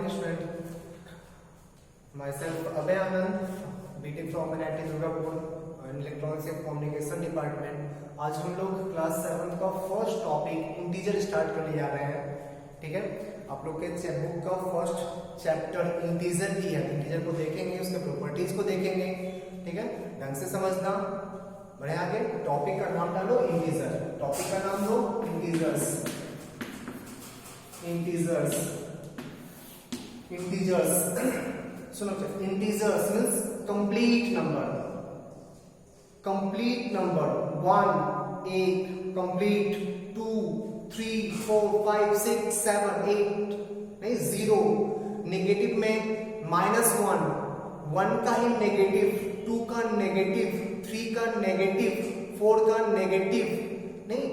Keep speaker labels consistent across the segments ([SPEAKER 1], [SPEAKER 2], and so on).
[SPEAKER 1] morning student. Myself Abhay Anand, BTech from NIT Durgapur and Electronics and Communication Department. आज हम लोग class 7 का first topic integer start करने जा रहे हैं. ठीक है, आप लोग के बुक का फर्स्ट चैप्टर इंटीजर की है. इंटीजर को देखेंगे, उसके प्रॉपर्टीज को देखेंगे. ठीक है, ढंग से समझना. बढ़े आगे. टॉपिक का नाम डालो इंटीजर. टॉपिक का नाम लो इंटीजर्स. इंटीजर्स सुनो, integers means complete number. Complete number 1 1, complete 2 3 4 5 6 7 8, नहीं 0. नेगेटिव में -1, 1 का ही नेगेटिव, 2 का नेगेटिव, 3 का नेगेटिव, 4 का नेगेटिव. नहीं,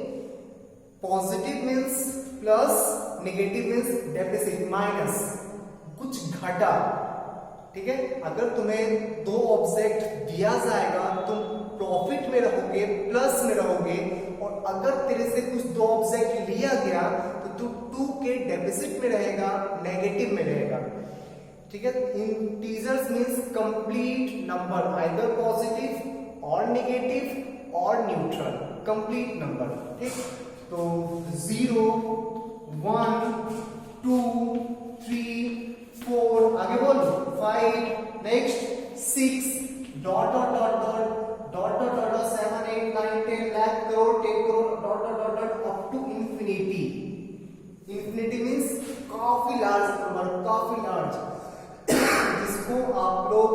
[SPEAKER 1] positive means plus, negative means deficit, minus, कुछ घटा. ठीक है, अगर तुम्हें दो ऑब्जेक्ट दिया जाएगा तुम प्रॉफिट में रहोगे, प्लस में रहोगे. और अगर तेरे से कुछ दो ऑब्जेक्ट लिया गया तो तू 2 के डेफिसिट में रहेगा, नेगेटिव में रहेगा. ठीक है, integers means complete number, either positive और नेगेटिव और न्यूट्रल. Complete number. ठीक, तो 0 1 2 3 4, आगे बोलो 5, next 6, dot dot dot dot dot dot dot 7 8 9 10 lakh crore 10 crore dot dot dot dot up to infinity. Infinity means काफी लार्ज नंबर, काफी लार्ज, जिसको आप लोग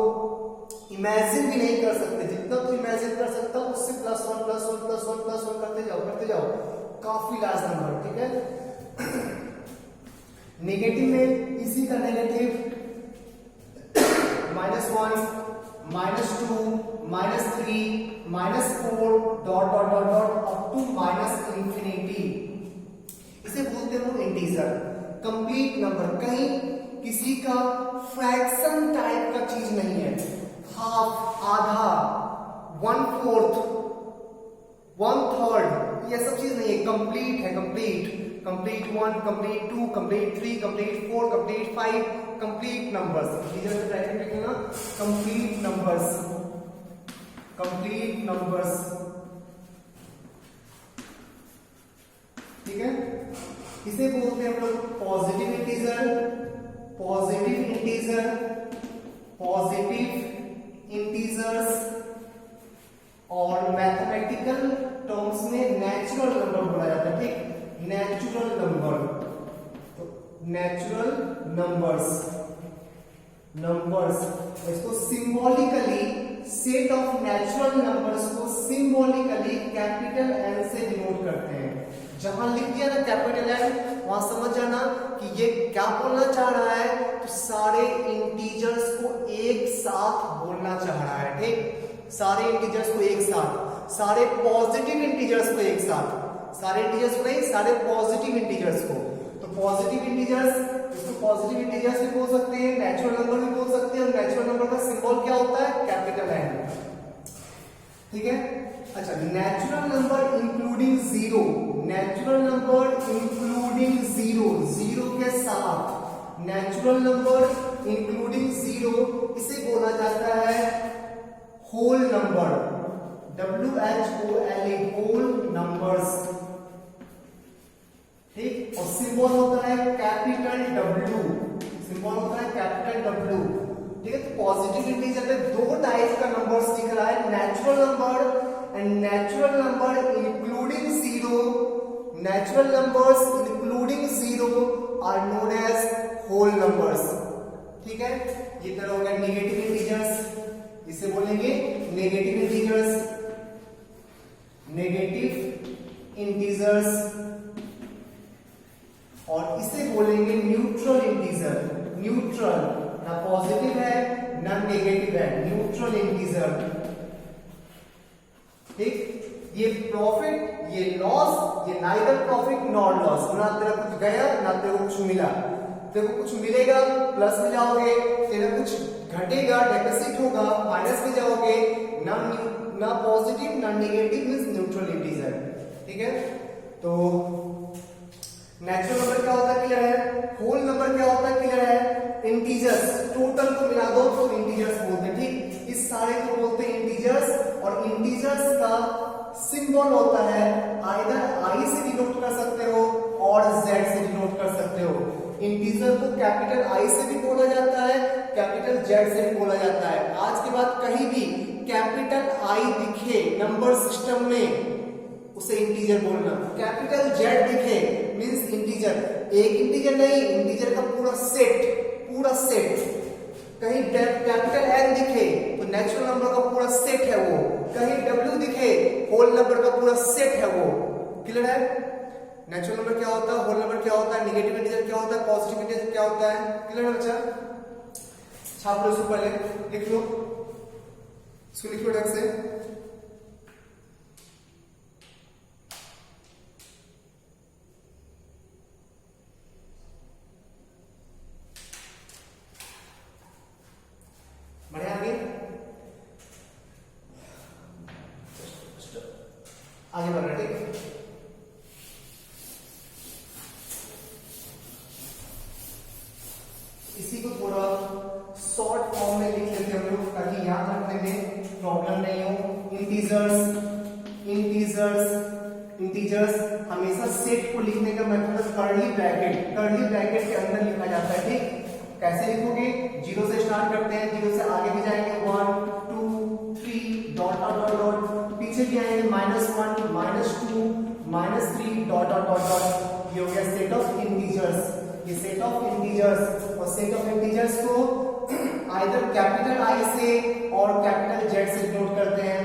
[SPEAKER 1] इमेजिन भी नहीं कर सकते. जितना तो इमेजिन कर सकता उससे +1 +1 +1 +1 करते जाओ. काफी लार्ज नंबर. ठीक है, नेगेटिव में इसी का negative -1 -2 -3 -4 dot dot dot dot up to -infinity. इसे बोलते हैं इंटीजर, कंप्लीट नंबर. कहीं किसी का फ्रैक्शन टाइप का चीज नहीं है. हाफ, आधा, 1/4, 1/3, ये सब चीज नहीं है. कंप्लीट है. Complete 1, complete 2, complete 3, complete 4, complete 5, complete numbers. Integer में ब्रैकेट लिखना, कंप्लीट नंबर्स. Complete numbers. ठीक है, इसे बोलते हैं हम लोग positive integer. Positive integer, positive integers, और मैथमेटिकल टर्म्स में नेचुरल नंबर बोला जाता है. ठीक, नेचुरल नंबर. तो नेचुरल नंबर्स इसको symbolically, set of natural numbers को सिंबॉलिकली कैपिटल एन से डिनोट करते हैं. जहां लिख दिया ना कैपिटल एन, वहां समझ जाना कि ये क्या बोलना चाह रहा है. तो सारे इंटीजर्स को एक साथ बोलना चाह रहा है. ठीक, सारे इंटीजर्स को एक साथ, सारे पॉजिटिव इंटीजर्स को एक साथ, सारे इंटीजर्स को नहीं, सारे पॉजिटिव इंटीजर्स को. तो पॉजिटिव इंटीजर्स, इसको पॉजिटिव इंटीजर्स भी बोल सकते हैं, नेचुरल नंबर भी बोल सकते हैं. और नेचुरल नंबर का सिंबल क्या होता है? Capital N. ठीक है, अच्छा. Natural number including 0, natural number including 0 के साथ, नेचुरल नंबर इंक्लूडिंग 0, इसे बोला जाता है whole number. WHOLE, whole numbers. ठीक, और सिंबल होता है कैपिटल W. सिंबल होता है कैपिटल W. ठीक है, तो पॉजिटिव इंटीजर में दो टाइप का नंबर्स दिख रहा है, natural number and natural number including 0. Natural numbers including 0 are known as whole numbers. ठीक है, ये तरह हो गया नेगेटिव इंटीजर्स. इसे बोलेंगे नेगेटिव इंटीजर्स. नेगेटिव इंटीजर्स, और इसे बोलेंगे न्यूट्रल इंटीजर. न्यूट्रल, ना पॉजिटिव है ना नेगेटिव है, न्यूट्रल इंटीजर. ठीक, ये प्रॉफिट, ये लॉस, ये नाइदर प्रॉफिट नॉर लॉस. ना तेरा कुछ गया ना तेरे को कुछ मिला. तेरे को कुछ मिलेगा प्लस में जाओगे, तेरा कुछ घटेगा डेफिसिट होगा, माइनस में जाओगे. ना पॉजिटिव ना नेगेटिव मींस न्यूट्रल इंटीजर. ठीक है, तो नेचुरल नंबर क्या होता है? क्लियर है. होल नंबर क्या होता है? क्लियर है. इंटीजर्स का सिंबल होता है आइदर आई से डिनोट कर सकते हो और जेड से डिनोट कर सकते हो। इंटीजर को कैपिटल आई से भी बोला जाता है, कैपिटल जेड से भी बोला जाता है। आज के बाद कहीं भी कैपिटल आई दिखे नंबर सिस्टम में उसे इंटीजर बोलना, कैपिटल जेड दिखे मींस इंटीजर। एक इंटीजर नहीं, इंटीजर का पूरा सेट। कहीं कैपिटल एन दिखे तो नेचुरल नंबर का पूरा सेट है वो, कहीं डब्ल्यू दिखे होल नंबर का पूरा सेट है वो। क्लियर है? नेचुरल नंबर क्या होता है, होल नंबर क्या होता है, नेगेटिव इंटीजर क्या होता है, पॉजिटिव इंटीजर क्या होता है। क्लियर है बच्चा? छाप लो, इसको पहले लिख लो, इसको लिख लो ढंग से। बढ़िया, आगे बढ़ रहे, ठीक। इसी को थोड़ा शॉर्ट फॉर्म में लिख लेते हैं हम लोग ताकि याद रखने में प्रॉब्लम नहीं हो। इंटीजर्स हमेशा सेट को लिखने का मेथड कर्ली ब्रैकेट के अंदर लिखा जाता है, ठीक। कैसे लिखोगे? जीरो से स्टार्ट करते हैं, जीरो से आगे भी जाएंगे 1 2 3 डॉट डॉट डॉट डॉट, पीछे भी आएंगे -1 -2 -3 डॉट डॉट डॉट डॉट। ये हो गया सेट ऑफ इंटीजर्स। ये सेट ऑफ इंटीजर्स, और सेट ऑफ इंटीजर्स को आइदर कैपिटल आई से और कैपिटल जेड से डिनोट करते हैं।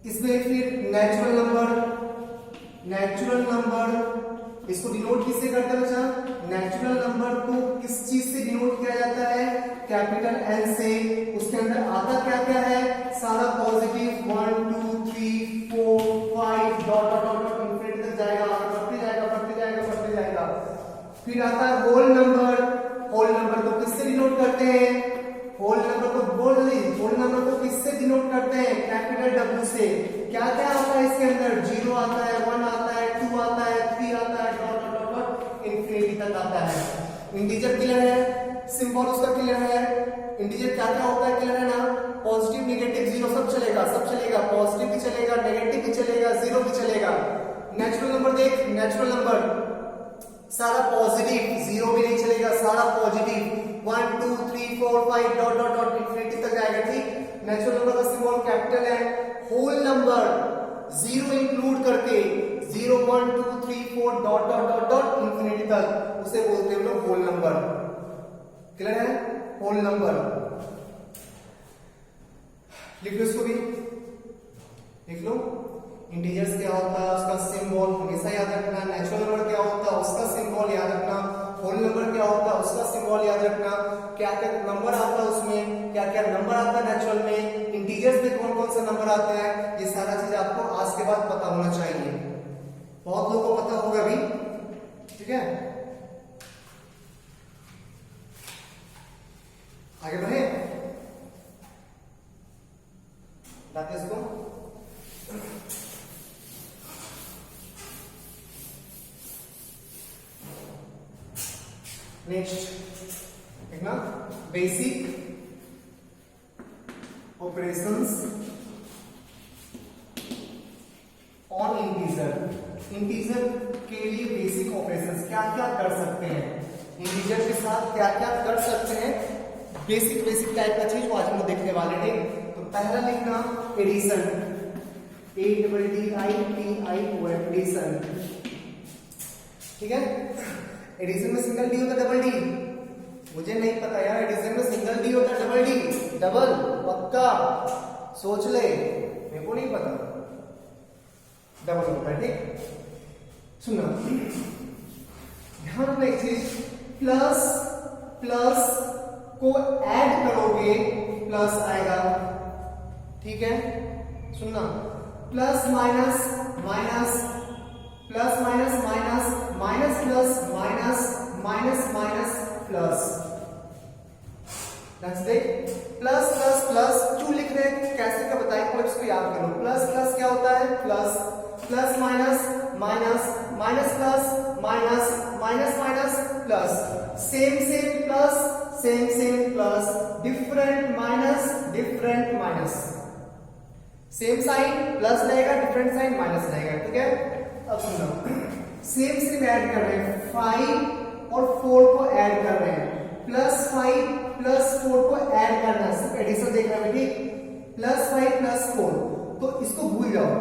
[SPEAKER 1] इसमें फिर नेचुरल नंबर इसको डिनोट किससे करते हैं बच्चा? नेचुरल नंबर को किस चीज से डिनोट किया जाता है? कैपिटल एन से। उसके अंदर आता क्या क्या है? सारा positive 1 2 3 4 5 dot dot dot infinity तक जाएगा, बढ़ते जाएगा। फिर आता है होल नंबर को किससे डिनोट करते हैं? होल नंबर को किससे डिनोट करते हैं? कैपिटल डब्ल्यू से। क्या क्या आता है इसके अंदर? 0 आता है, 1 आता है, 2 आता है, 3 आता है, dot dot dot dot infinity तक आता है। इंटीजर क्लियर है? सिंबल उसका क्लियर है? इंटीजर क्या क्या होता है क्लियर है ना? पॉजिटिव नेगेटिव जीरो सब चलेगा, पॉजिटिव भी चलेगा, नेगेटिव भी चलेगा, जीरो भी चलेगा। नेचुरल नंबर देख, नेचुरल नंबर सारा पॉजिटिव, जीरो भी नहीं चलेगा, सारा positive 1 2 3 4 5 dot dot dot infinity तक जाएगा, ठीक। नेचुरल नंबर का सिंबल कैपिटल है। होल नंबर जीरो इंक्लूड करके 0 1 2 3 4 dot dot dot dot infinity तक, उसे बोलते हैं लोग होल नंबर। क्लियर है? होल नंबर लिख लो, इसको भी लिख लो। इंटीजर्स क्या होता है, उसका सिंबल हमेशा याद रखना। नेचुरल नंबर क्या होता है, उसका सिंबल याद रखना। होल नंबर क्या होता है, उसका सिंबल याद रखना। क्या क्या नंबर आता है उसमें, क्या क्या नंबर आता है नेचुरल में, इंटीजर्स में कौन कौन से नंबर आते हैं, ये सारा चीज आपको आज के बाद पता होना चाहिए। बहुत लोगों को पता होगा भी, ठीक है। आगे बढ़े, लाते इसको। नेक्स्ट देखना, बेसिक ऑपरेशंस ऑन इंटीजर के लिए बेसिक ऑपरेशंस क्या क्या कर सकते हैं, इंटीजर के साथ क्या क्या कर सकते हैं, बेसिक टाइप का चीज वो आज हम लोग देखने वाले हैं। तो पहला लिखना एडिशन, ADDITIO एडिशन, ठीक है। एडिशन में सिंगल डी होता है डबल डी? मुझे नहीं पता यार, एडिशन में सिंगल डी होता है डबल डी? डबल पक्का, सोच ले, मेरे को नहीं पता, डबल होता है, ठीक। सुनना ध्यान रखना एक चीज, प्लस को ऐड करोगे प्लस आएगा, ठीक है। सुनना, plus minus minus, plus minus minus, minus plus minus, minus minus plus. Next देख, प्लस प्लस प्लस क्यों लिख रहे हैं, कैसे का बताइए, पॉइंट्स को याद करो। प्लस प्लस क्या होता है, plus plus minus minus, minus plus minus, minus minus plus, same same plus, same same plus, different minus, different minus. Same sign plus रहेगा, डिफरेंट साइन माइनस रहेगा, ठीक है। अब सुनो, सेम सेम ऐड कर रहे हैं, 5 और 4 को ऐड कर रहे हैं, +5 + 4 को ऐड करना है, सिर्फ एडिशन देखना है, ठीक। +5 + 4, तो इसको भूल जाओ,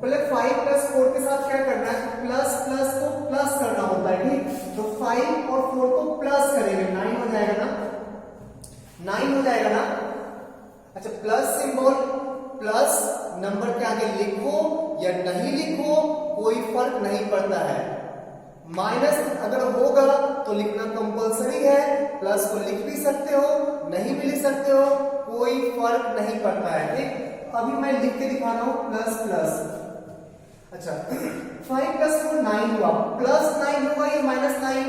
[SPEAKER 1] पहले 5 + 4 के साथ क्या करना है, प्लस प्लस को प्लस करना होता है, ठीक। तो 5 और 4 को प्लस करेंगे, 9 हो जाएगा ना, 9 हो जाएगा ना। अच्छा, प्लस सिंबल, प्लस नंबर के आगे लिखो या नहीं लिखो कोई फर्क नहीं पड़ता है। माइनस अगर होगा तो लिखना कंपलसरी है, प्लस को लिख भी सकते हो, नहीं भी लिख सकते हो, कोई फर्क नहीं पड़ता है, ठीक। अभी मैं लिख के दिखा रहा हूं, प्लस प्लस। अच्छा, 5 + 4 9 हुआ, +9 होगा या -9,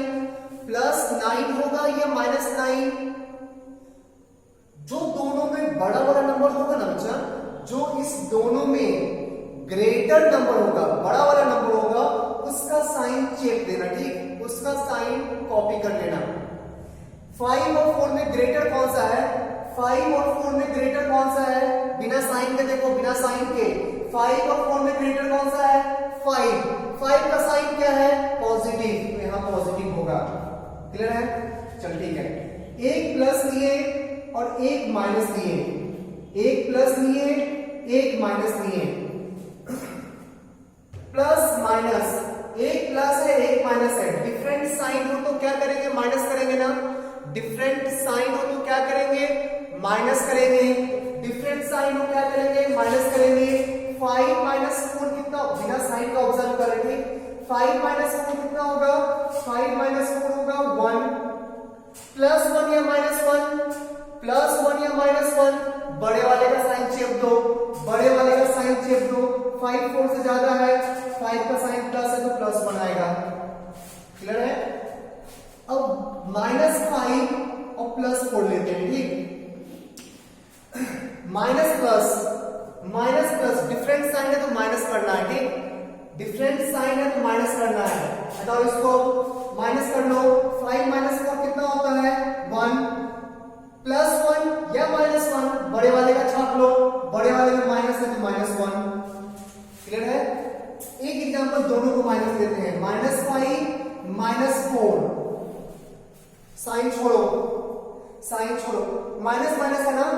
[SPEAKER 1] +9 होगा या -9। जो दोनों में बड़ा वाला नंबर होगा ना बच्चा, जो इस दोनों में ग्रेटर नंबर होगा, बड़ा वाला नंबर होगा, उसका साइन चेक देना, ठीक, उसका साइन कॉपी कर लेना। 5 और 4 में ग्रेटर कौन सा है, 5 और 4 में ग्रेटर कौन सा है, बिना साइन के देखो, बिना साइन के 5 और 4 में ग्रेटर कौन सा है, 5 का साइन क्या है, पॉजिटिव, तो यहां पॉजिटिव होगा। क्लियर है, चल ठीक है। एक प्लस लिए और एक माइनस लिए, एक प्लस लिए एक माइनस लिए, प्लस माइनस, एक प्लस है एक माइनस है, डिफरेंट साइन हो तो क्या करेंगे, माइनस करेंगे ना, डिफरेंट साइन हो तो क्या करेंगे, माइनस करेंगे, डिफरेंट साइन हो क्या करेंगे, माइनस करेंगे। 5 - 4 कितना, बिना साइन का ऑब्जर्व कर रहे थे, 5 - 4 कितना होगा, 5 - 4 होगा 1, +1 या -1, +1 या -1, बड़े वाले का साइन चेप दो, बड़े वाले का साइन चेप दो, 5 4 से ज्यादा है, 5 का साइन प्लस है तो +1 आएगा। क्लियर है। अब -5 और +4 लेते हैं, ठीक। माइनस प्लस डिफरेंट साइन है तो माइनस करना है, ठीक, डिफरेंट साइन है तो माइनस करना है। हटाओ इसको, माइनस कर लो, 5 - 4 कितना होता है, 1, +1 या -1, बड़े वाले का छाप लो, बड़े वाले में माइनस है तो -1। क्लियर है। एक एग्जांपल दोनों को माइनस देते हैं, -5 - 4, साइन छोड़ो, साइन छोड़ो, माइनस माइनस है ना,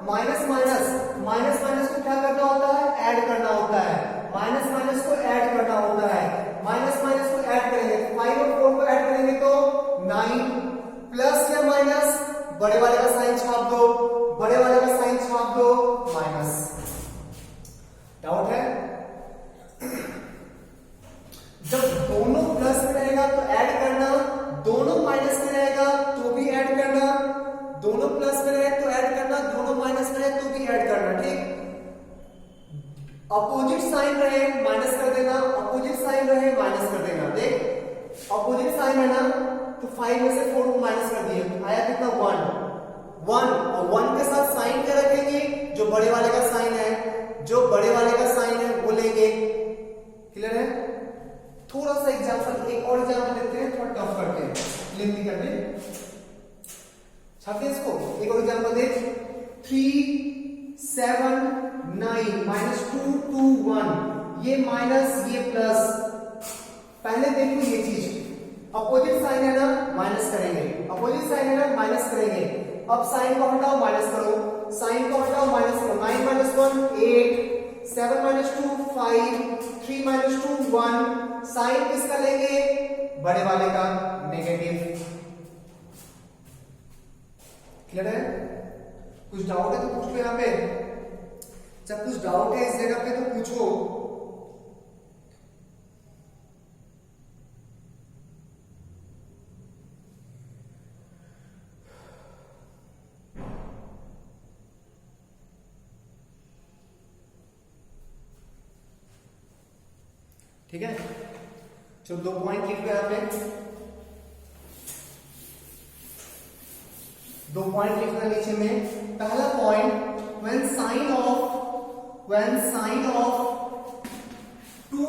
[SPEAKER 1] माइनस माइनस को क्या करना होता है, ऐड करना होता है, माइनस को ऐड करना होता है, माइनस को ऐड करेंगे, 5 और 4 को ऐड करेंगे तो 9, प्लस या माइनस, बड़े वाले का साइन छाप दो, बड़े वाले का साइन छाप दो, माइनस। डाउट है। जब दोनों प्लस में रहेगा तो ऐड करना, दोनों माइनस में रहेगा तो भी ऐड करना, दोनों प्लस में रहे तो ऐड करना, दोनों माइनस में रहे तो भी ऐड करना, ठीक। अपोजिट साइन रहे माइनस कर देना, अपोजिट साइन रहे माइनस कर देना। देख, अपोजिट साइन है ना, तो 5 में से 4 को माइनस कर दिए, आया कितना, 1 और 1 के साथ साइन क्या रखेंगे, जो बड़े वाले का साइन है, जो बड़े वाले का साइन है वो लेंगे। क्लियर है। थोड़ा सा एग्जांपल, एक और एग्जांपल लेते हैं, थोड़ा टफ करके, लेंथी करके छापते इसको। एक और एग्जांपल दे, 3 7 9 -2 2 1, ये माइनस ये प्लस। पहले देखो ये चीज, अपोजिट साइन है ना, माइनस करेंगे, अपोजिट साइन है ना, माइनस करेंगे। अब साइन को हटाओ, माइनस करो, साइन को हटाओ, माइनस करो, 9 - 1 8, 7 - 2 5, 3 - 2 1, साइन किसका लेंगे, बड़े वाले का, नेगेटिव। क्लियर है। कुछ डाउट है तो पूछ लो यहाँ पे, जब कुछ डाउट है इस जगह पे तो पूछो। ठीक है, चलो 2 पॉइंट लिख लो यहाँ पे, 2 पॉइंट लिखना नीचे में। पहला point, when sign of two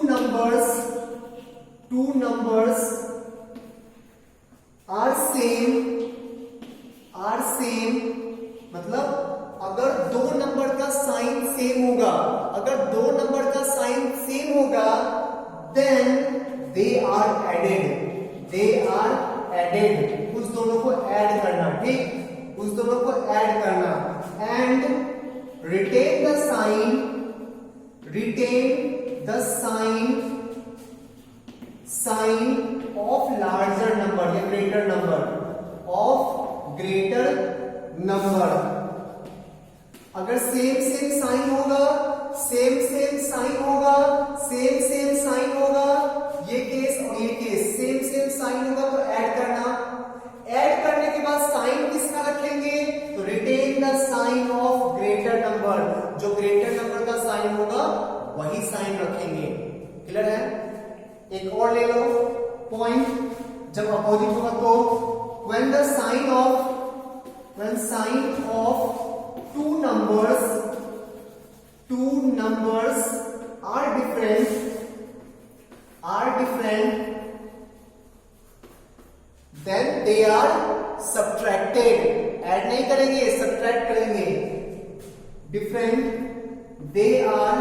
[SPEAKER 1] numbers are same, मतलब अगर दो नंबर का साइन सेम होगा, अगर दो नंबर का साइन सेम होगा then they are added, they are added, उस दोनों को ऐड करना, ठीक, उस दोनों को ऐड करना, and retain the sign, retain the sign of larger number या greater number, of greater number. अगर सेम सेम साइन होगा, सेम सेम साइन होगा, सेम सेम साइन होगा, ये केस और ये केस सेम सेम साइन होगा तो ऐड करना, ऐड करने के बाद साइन किसका रखेंगे, तो retain the sign of greater number, जो ग्रेटर नंबर का साइन होगा वही साइन रखेंगे। क्लियर है? एक और ले लो पॉइंट, जब अपोजिट होगा तो when the sign of two numbers are different, then they are subtracted, add नहीं करेंगे, सब्ट्रैक्ट करेंगे, different, they are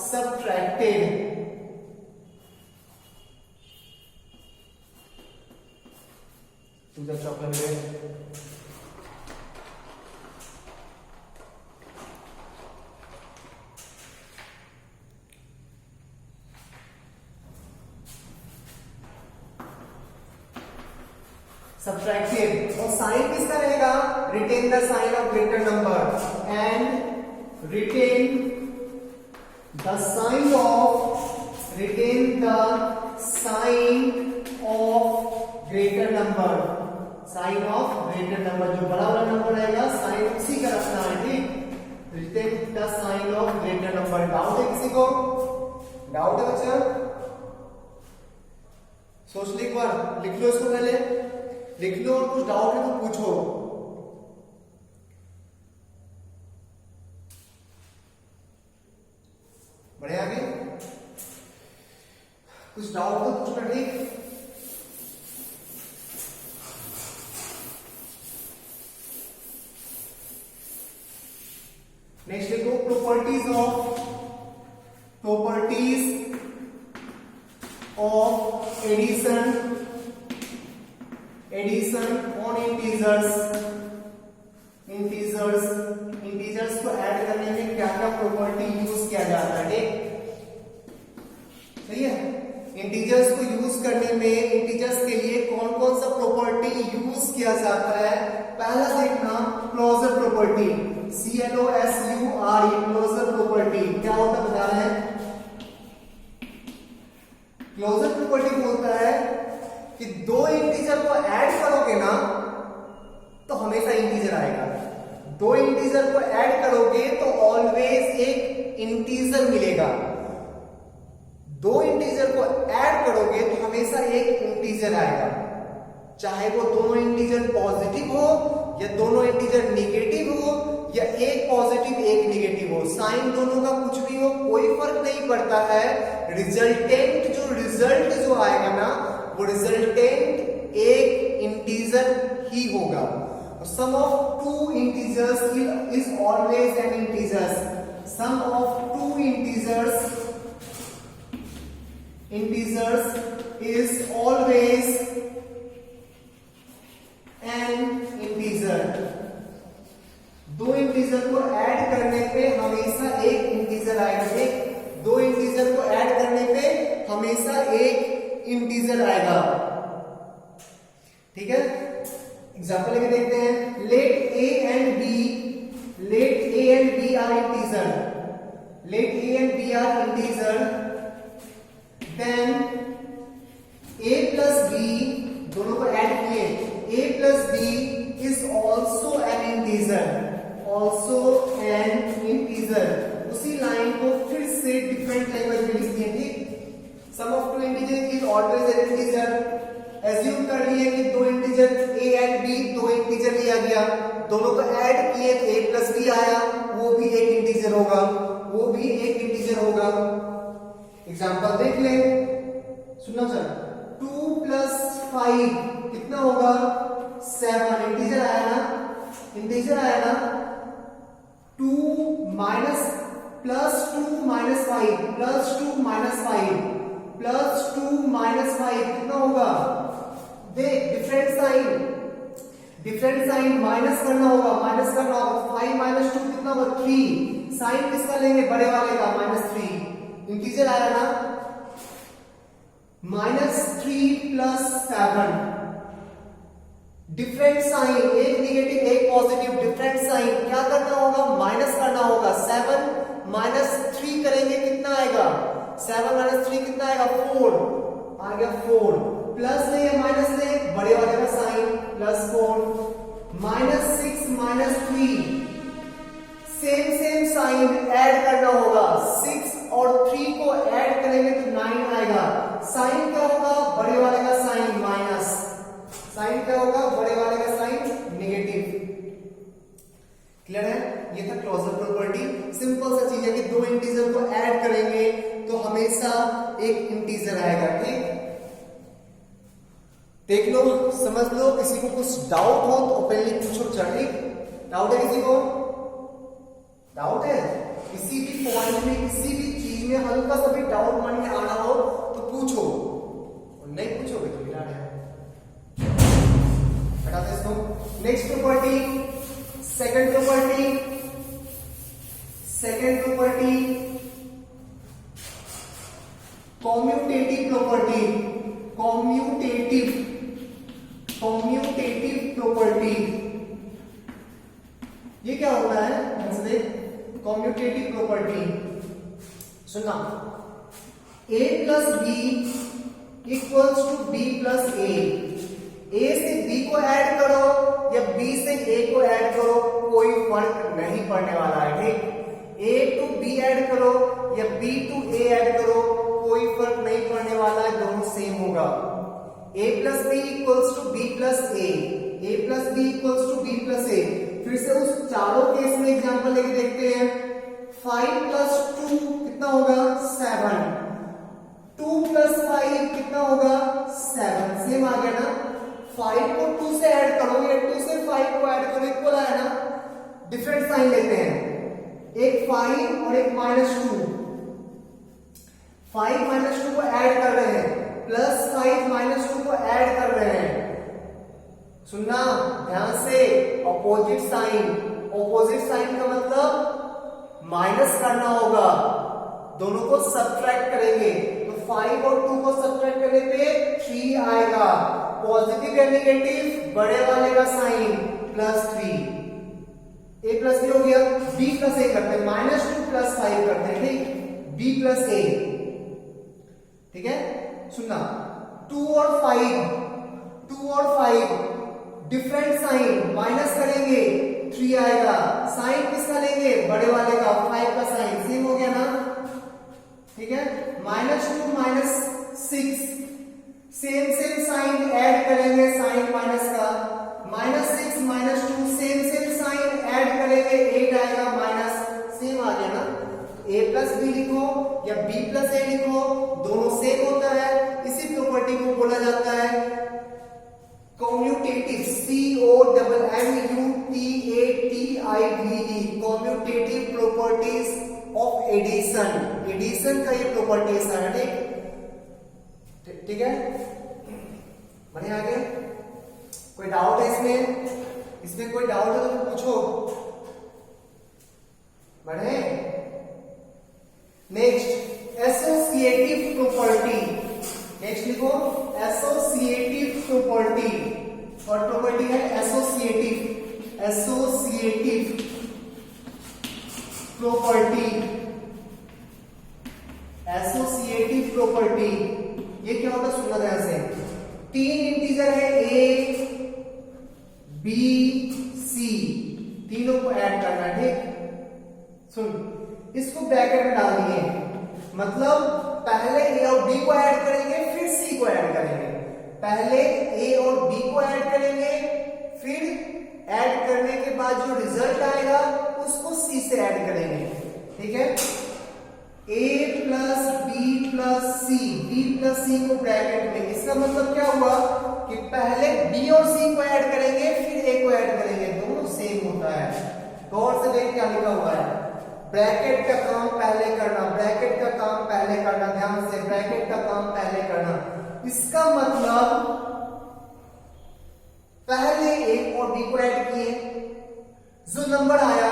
[SPEAKER 1] subtracted। Chocolate subtracted, और साइन किसका रहेगा, retain the sign of greater number and retain the sign of greater number, sign of greater number, जो बड़ा वाला number रहेगा साइन उसी का रखना है, ठीक, retain the sign of greater number. Doubt है किसी को? डाउट है बच्चा? सोच लो एक बार, लिख लो इसको, पहले लिख लो और कुछ डाउट है तो पूछो। बढ़िया, आगे कुछ डाउट तो पूछना, ठीक। नेक्स्ट देखो, properties of addition on integers को ऐड करने में क्या क्या प्रॉपर्टी यूज किया जाता है, सही है? इंटीजर्स को यूज करने में इंटीजर्स के लिए कौन कौन सा प्रॉपर्टी यूज किया जाता है? पहला देखना, closure property, CLOSURE, closure property क्या होता है बता रहे हैं? क्लोजर प्रॉपर्टी बोलता है कि दो इंटीजर को ऐड करोगे ना तो हमेशा इंटीजर आएगा, दो इंटीजर को ऐड करोगे तो ऑलवेज एक इंटीजर मिलेगा, दो इंटीजर को ऐड करोगे तो हमेशा एक इंटीजर आएगा, चाहे वो दोनों इंटीजर पॉजिटिव हो या दोनों इंटीजर निगेटिव हो या एक पॉजिटिव एक निगेटिव हो, साइन दोनों का कुछ भी हो कोई फर्क नहीं पड़ता है। रिजल्टेंट जो रिजल्ट जो आएगा ना वो रिजल्टेंट एक इंटीजर ही होगा। Sum of two integers is always an integers, sum of two integers is always an integer. दो इंटीजर को ऐड करने पे हमेशा एक इंटीजर आएगा, एक दो इंटीजर को ऐड करने पे हमेशा एक इंटीजर आएगा, ठीक है? एग्जांपल लेके देखते हैं, let A and B are integer, let A and B are integer, then a plus B, दोनों को ऐड किए, a plus B is also an integer, also an integer. उसी लाइन को फिर से डिफरेंट लैंग्वेज में लिखते हैं, ठीक? Sum of two integer is always an integer. Assume कर लिए कि दो इंटीजर a एंड b, दो इंटीजर लिया गया, दोनों को ऐड किए तो a प्लस बी आया, वो भी एक इंटीजर होगा, वो भी एक इंटीजर होगा। एग्जांपल देख ले, सुनना सर, 2 प्लस 5 कितना होगा? 7, इंटीजर आया ना, इंटीजर आया ना, 2 minus plus 2 minus 5 plus 2 minus 5 plus 2 minus 5 कितना होगा? देख डिफरेंट साइन माइनस करना होगा 5 माइनस 2 कितना होगा? 3। साइन किसका लेंगे? बड़े वाले का -3। इंटीजर आया ना? -3 प्लस 7। डिफरेंट साइन, एक निगेटिव एक पॉजिटिव, डिफरेंट साइन क्या करना होगा? माइनस करना होगा। 7 माइनस 3 करेंगे कितना आएगा? 7 माइनस 3 कितना आएगा? 4 आ गया 4। प्लस ले या माइनस ले? बड़े वाले का sign +4। -6 minus 3 same sign add करना होगा। 6 और 3 को ऐड करेंगे तो 9 आएगा। साइन क्या होगा? बड़े वाले का साइन माइनस। साइन क्या होगा? बड़े वाले का साइन नेगेटिव। क्लियर है? ये था क्लोजर प्रॉपर्टी। सिंपल सा चीज है कि दो इंटीजर को ऐड करेंगे तो हमेशा एक इंटीजर आएगा। ठीक, देख लो, समझ लो। किसी को कुछ डाउट हो तो ओपनली पूछो। चलिए, डाउट है किसी को? डाउट है किसी भी पॉइंट में, किसी भी चीज में हल्का सा भी डाउट मन में आना हो तो पूछो, और नहीं पूछोगे तो मिला है। हटा दे इसको। Next property, second property commutative property. Commutative property ये क्या होता है? कॉम्यूटेटिव प्रॉपर्टी सुनना, a plus B equals to B plus A. A से बी को ऐड करो या बी से ए को ऐड करो, कोई फर्क नहीं पड़ने वाला है। ठीक, a टू बी ऐड करो या b टू a ऐड करो, कोई फर्क नहीं पड़ने वाला है, दोनों सेम होगा। a plus B equals to B plus A, a plus B equals to B plus A. फिर से उस चारों केस में एग्जांपल लेके देखते हैं। 5 प्लस 2 कितना होगा? 7। 2 प्लस 5 कितना होगा? 7। सेम आ गया ना? 5 को 2 से ऐड करो या 2 से 5 को ऐड करो, इक्वल आया ना? डिफरेंट साइन लेते हैं, एक 5 और एक -2। 5 -2 को ऐड कर रहे हैं, +5 -2 को ऐड कर रहे हैं। सुनना ध्यान से, ऑपोजिट साइन का मतलब माइनस करना होगा, दोनों को सब्ट्रैक्ट करेंगे तो 5 और 2 को सब्ट्रैक्ट करने पे 3 आएगा। पॉजिटिव या नेगेटिव? बड़े वाले का साइन +3। a प्लस बी हो गया, b प्लस ए करते हैं, -2 + 5 करते हैं। ठीक, b प्लस ए। ठीक है, सुनना, 2 और 5 डिफरेंट साइन, माइनस करेंगे 3 आएगा। साइन किसका लेंगे? बड़े वाले का, 5 का साइन। सेम हो गया ना? ठीक है, -2 -6 सेम साइन ऐड करेंगे, साइन माइनस का। -6 -2 सेम साइन ऐड करेंगे, 8 आएगा माइनस। सेम आ गया ना? a प्लस बी लिखो या b प्लस ए लिखो, दोनों सेम होता है। इसी प्रॉपर्टी को बोला जाता है commutative, COMMUTATIVE, commutative properties of addition. Addition का ये प्रॉपर्टीज है। ठीक है, बढ़िया। आगे कोई डाउट है इसमें कोई डाउट है तो पूछो। बढ़े। Next, associative property. नेक्स्ट लिखो, एसोसिएटिव प्रॉपर्टी। और प्रॉपर्टी है एसोसिएटिव प्रॉपर्टी। एसोसिएटिव प्रॉपर्टी ये क्या होता है? सुनना ध्यान से। 3 इंटीजर है a, b, c, तीनों को ऐड करना है। ठीक, सुन, इसको ब्रैकेट में डाल दिए, मतलब पहले a और b को ऐड करेंगे फिर c को ऐड करेंगे। पहले a और b को ऐड करेंगे, फिर ऐड करने के बाद जो रिजल्ट आएगा उसको c से ऐड करेंगे। ठीक है, a plus b plus c को ब्रैकेट में। इसका मतलब क्या हुआ कि पहले b और c को ऐड करेंगे फिर a को ऐड करेंगे, दोनों सेम होता है। गौर से देख क्या लिखा हुआ है, ब्रैकेट का काम पहले करना, ब्रैकेट का काम पहले करना, ध्यान से, ब्रैकेट का काम पहले करना। इसका मतलब पहले ए और बी को ऐड किए, जो नंबर आया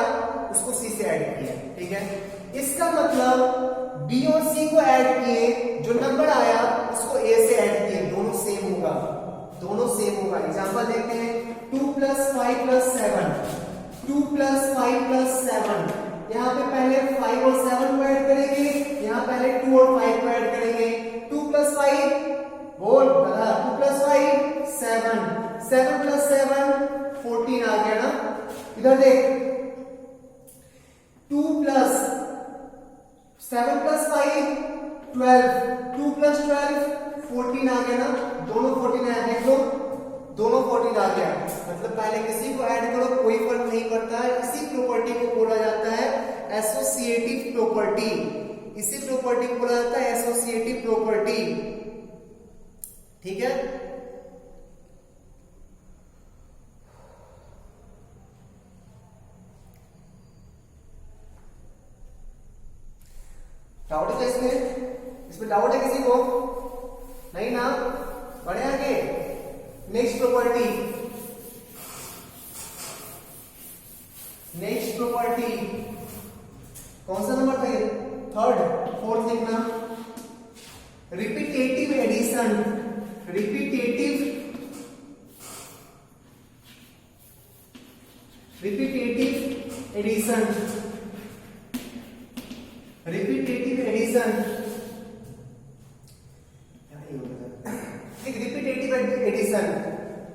[SPEAKER 1] उसको सी से ऐड किया, ठीक है। इसका मतलब बी और सी को ऐड किए, जो नंबर आया उसको ए से ऐड किए, दोनों सेम होगा, दोनों सेम होगा। एग्जांपल देखते हैं, 2 + 5 + 7, 2 + 5 + 7, यहाँ पे पहले 5 और 7 को ऐड करेंगे, यहाँ पहले 2 और 5 को ऐड करेंगे। 2 + 5 बोल बता, 2 + 5 7, 7 + 7 14 आ गया ना। इधर देख, 2 + 7 + 5 12, 2 + 12 14 आ गया ना, दोनों 14 है, देख लो दोनों 14 आ गया। मतलब पहले किसी को ऐड करो कोई फर्क नहीं पड़ता है। इसी प्रॉपर्टी को बोला जाता है एसोसिएटिव प्रॉपर्टी, इसी प्रॉपर्टी को बोला जाता है एसोसिएटिव प्रॉपर्टी, ठीक है। डाउट है इसमें डाउट है किसी को? नहीं ना, बढ़े आगे। नेक्स्ट प्रॉपर्टी, नेक्स्ट प्रॉपर्टी कौन सा नंबर था ये? थर्ड, फोर्थ देखना, repetitive addition, repetitive addition, repetitive addition, repetitive addition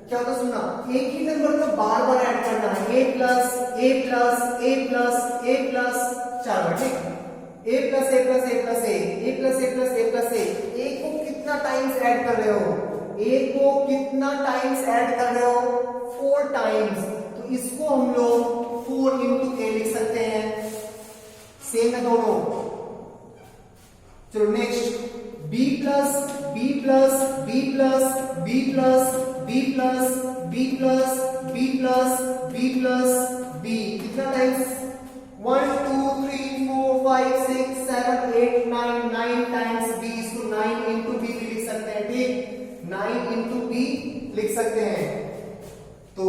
[SPEAKER 1] क्या होता है? सुनना, एक ही नंबर को बार बार ऐड करना है, a plus a plus a plus a plus 4 बार, ठीक। a plus a plus a plus a plus a plus a plus a को कितना टाइम्स ऐड कर रहे हो? a को कितना टाइम्स ऐड कर रहे हो? 4 टाइम्स। तो इसको हम लोग 4 × a लिख सकते हैं, सेम है दोनों। चलो next, b plus b plus b plus b plus b plus b plus b plus b plus b, कितना टाइम्स? 1 2 3 4 5 6 7 8 9, 9 times b। इसको 9 × b भी लिख सकते हैं, ठीक, 9 × b लिख सकते हैं। तो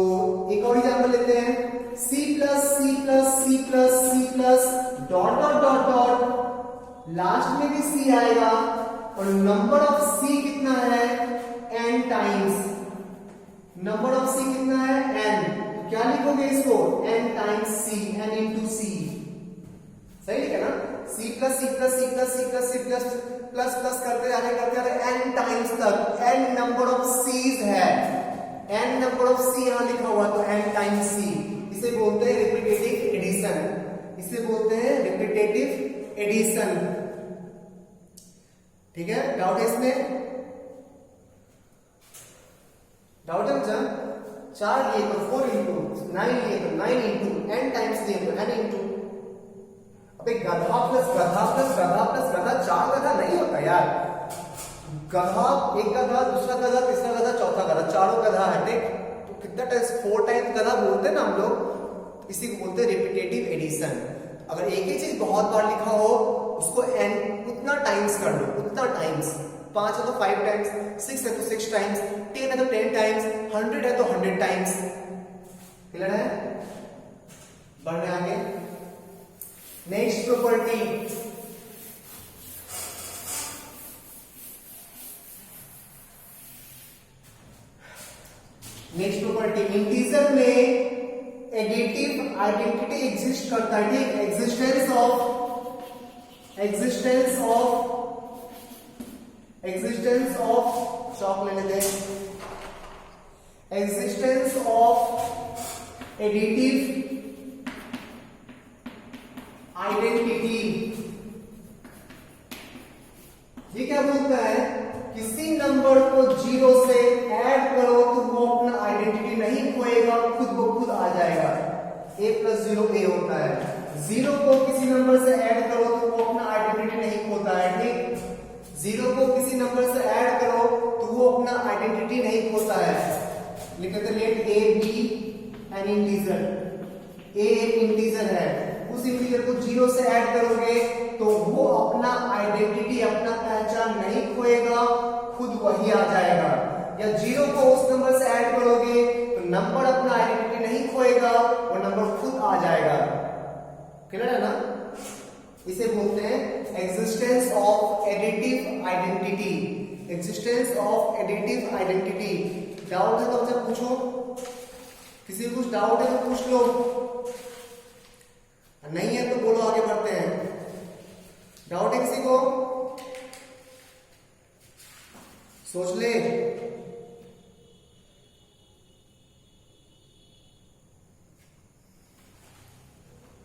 [SPEAKER 1] एक और एग्जांपल लेते हैं, c plus c plus c plus c plus dot dot dot dot, last में भी c आएगा और नंबर ऑफ c कितना है? n times. Number of c कितना है? n। क्या लिखोगे इसको? n times c, n × c, सही लिखा ना? c plus c plus c plus c plus c plus plus plus करते जाते n टाइम्स तक, n नंबर ऑफ c's है, n नंबर ऑफ c यहां लिखा हुआ, तो n टाइम्स c। इसे बोलते हैं रिपीटेटिव एडिशन, इसे बोलते हैं रिपीटेटिव एडिशन, ठीक है। डाउट है इसमें? डाउट है बच्चा? 4 लिए तो 4 × 9 लिए तो 9 × n टाइम्स लिए तो n × अबे गधा प्लस गधा प्लस गधा प्लस गधा 4 गधा नहीं होता यार। गधा, एक गधा, दूसरा गधा, तीसरा गधा, चौथा गधा, चारों गधा है, ठीक। तो कितना टाइम्स? 4 टाइम्स गधा बोलते हैं ना हम लोग, इसी को बोलते हैं रिपीटेटिव एडिशन। अगर एक ही चीज बहुत बार लिखा हो उसको n उतना टाइम्स कर लो, उतना टाइम्स। 5 है तो 5 टाइम्स, 6 है तो 6 टाइम्स, 10 है तो 10 टाइम्स, 100 है तो 100 टाइम्स। क्लियर है? बढ़ने आगे। Next property, next property, integer में एडिटिव आइडेंटिटी एग्जिस्ट करता है, ठीक। एग्जिस्टेंस ऑफ चौक ले लेते हैं, एग्जिस्टेंस ऑफ एडिटिव आइडेंटिटी। ये क्या बोलता है? किसी नंबर को 0 से ऐड करो तो वो अपना आइडेंटिटी नहीं खोएगा, खुद ब खुद आ जाएगा। a + 0 a होता है। 0 को किसी नंबर से ऐड करो तो वो अपना आइडेंटिटी नहीं खोता है, ठीक। 0 को किसी नंबर से ऐड करो तो वो अपना आइडेंटिटी नहीं खोता है। लिख लेते, let a be an integer, a एक इंटीजर है, उस इंटीजर को 0 से ऐड करोगे तो वो अपना आइडेंटिटी, अपना पहचान नहीं खोएगा, खुद वही आ जाएगा। या 0 को उस नंबर से ऐड करोगे तो नंबर अपना आइडेंटिटी नहीं खोएगा, वो नंबर खुद आ जाएगा। क्लियर है ना? इसे बोलते हैं existence of additive identity. Existence of additive identity. Doubt है तो हमसे पूछो, किसी को कुछ डाउट है तो पूछ लो, नहीं है तो बोलो, आगे बढ़ते हैं। डाउट है किसी को? सोच ले।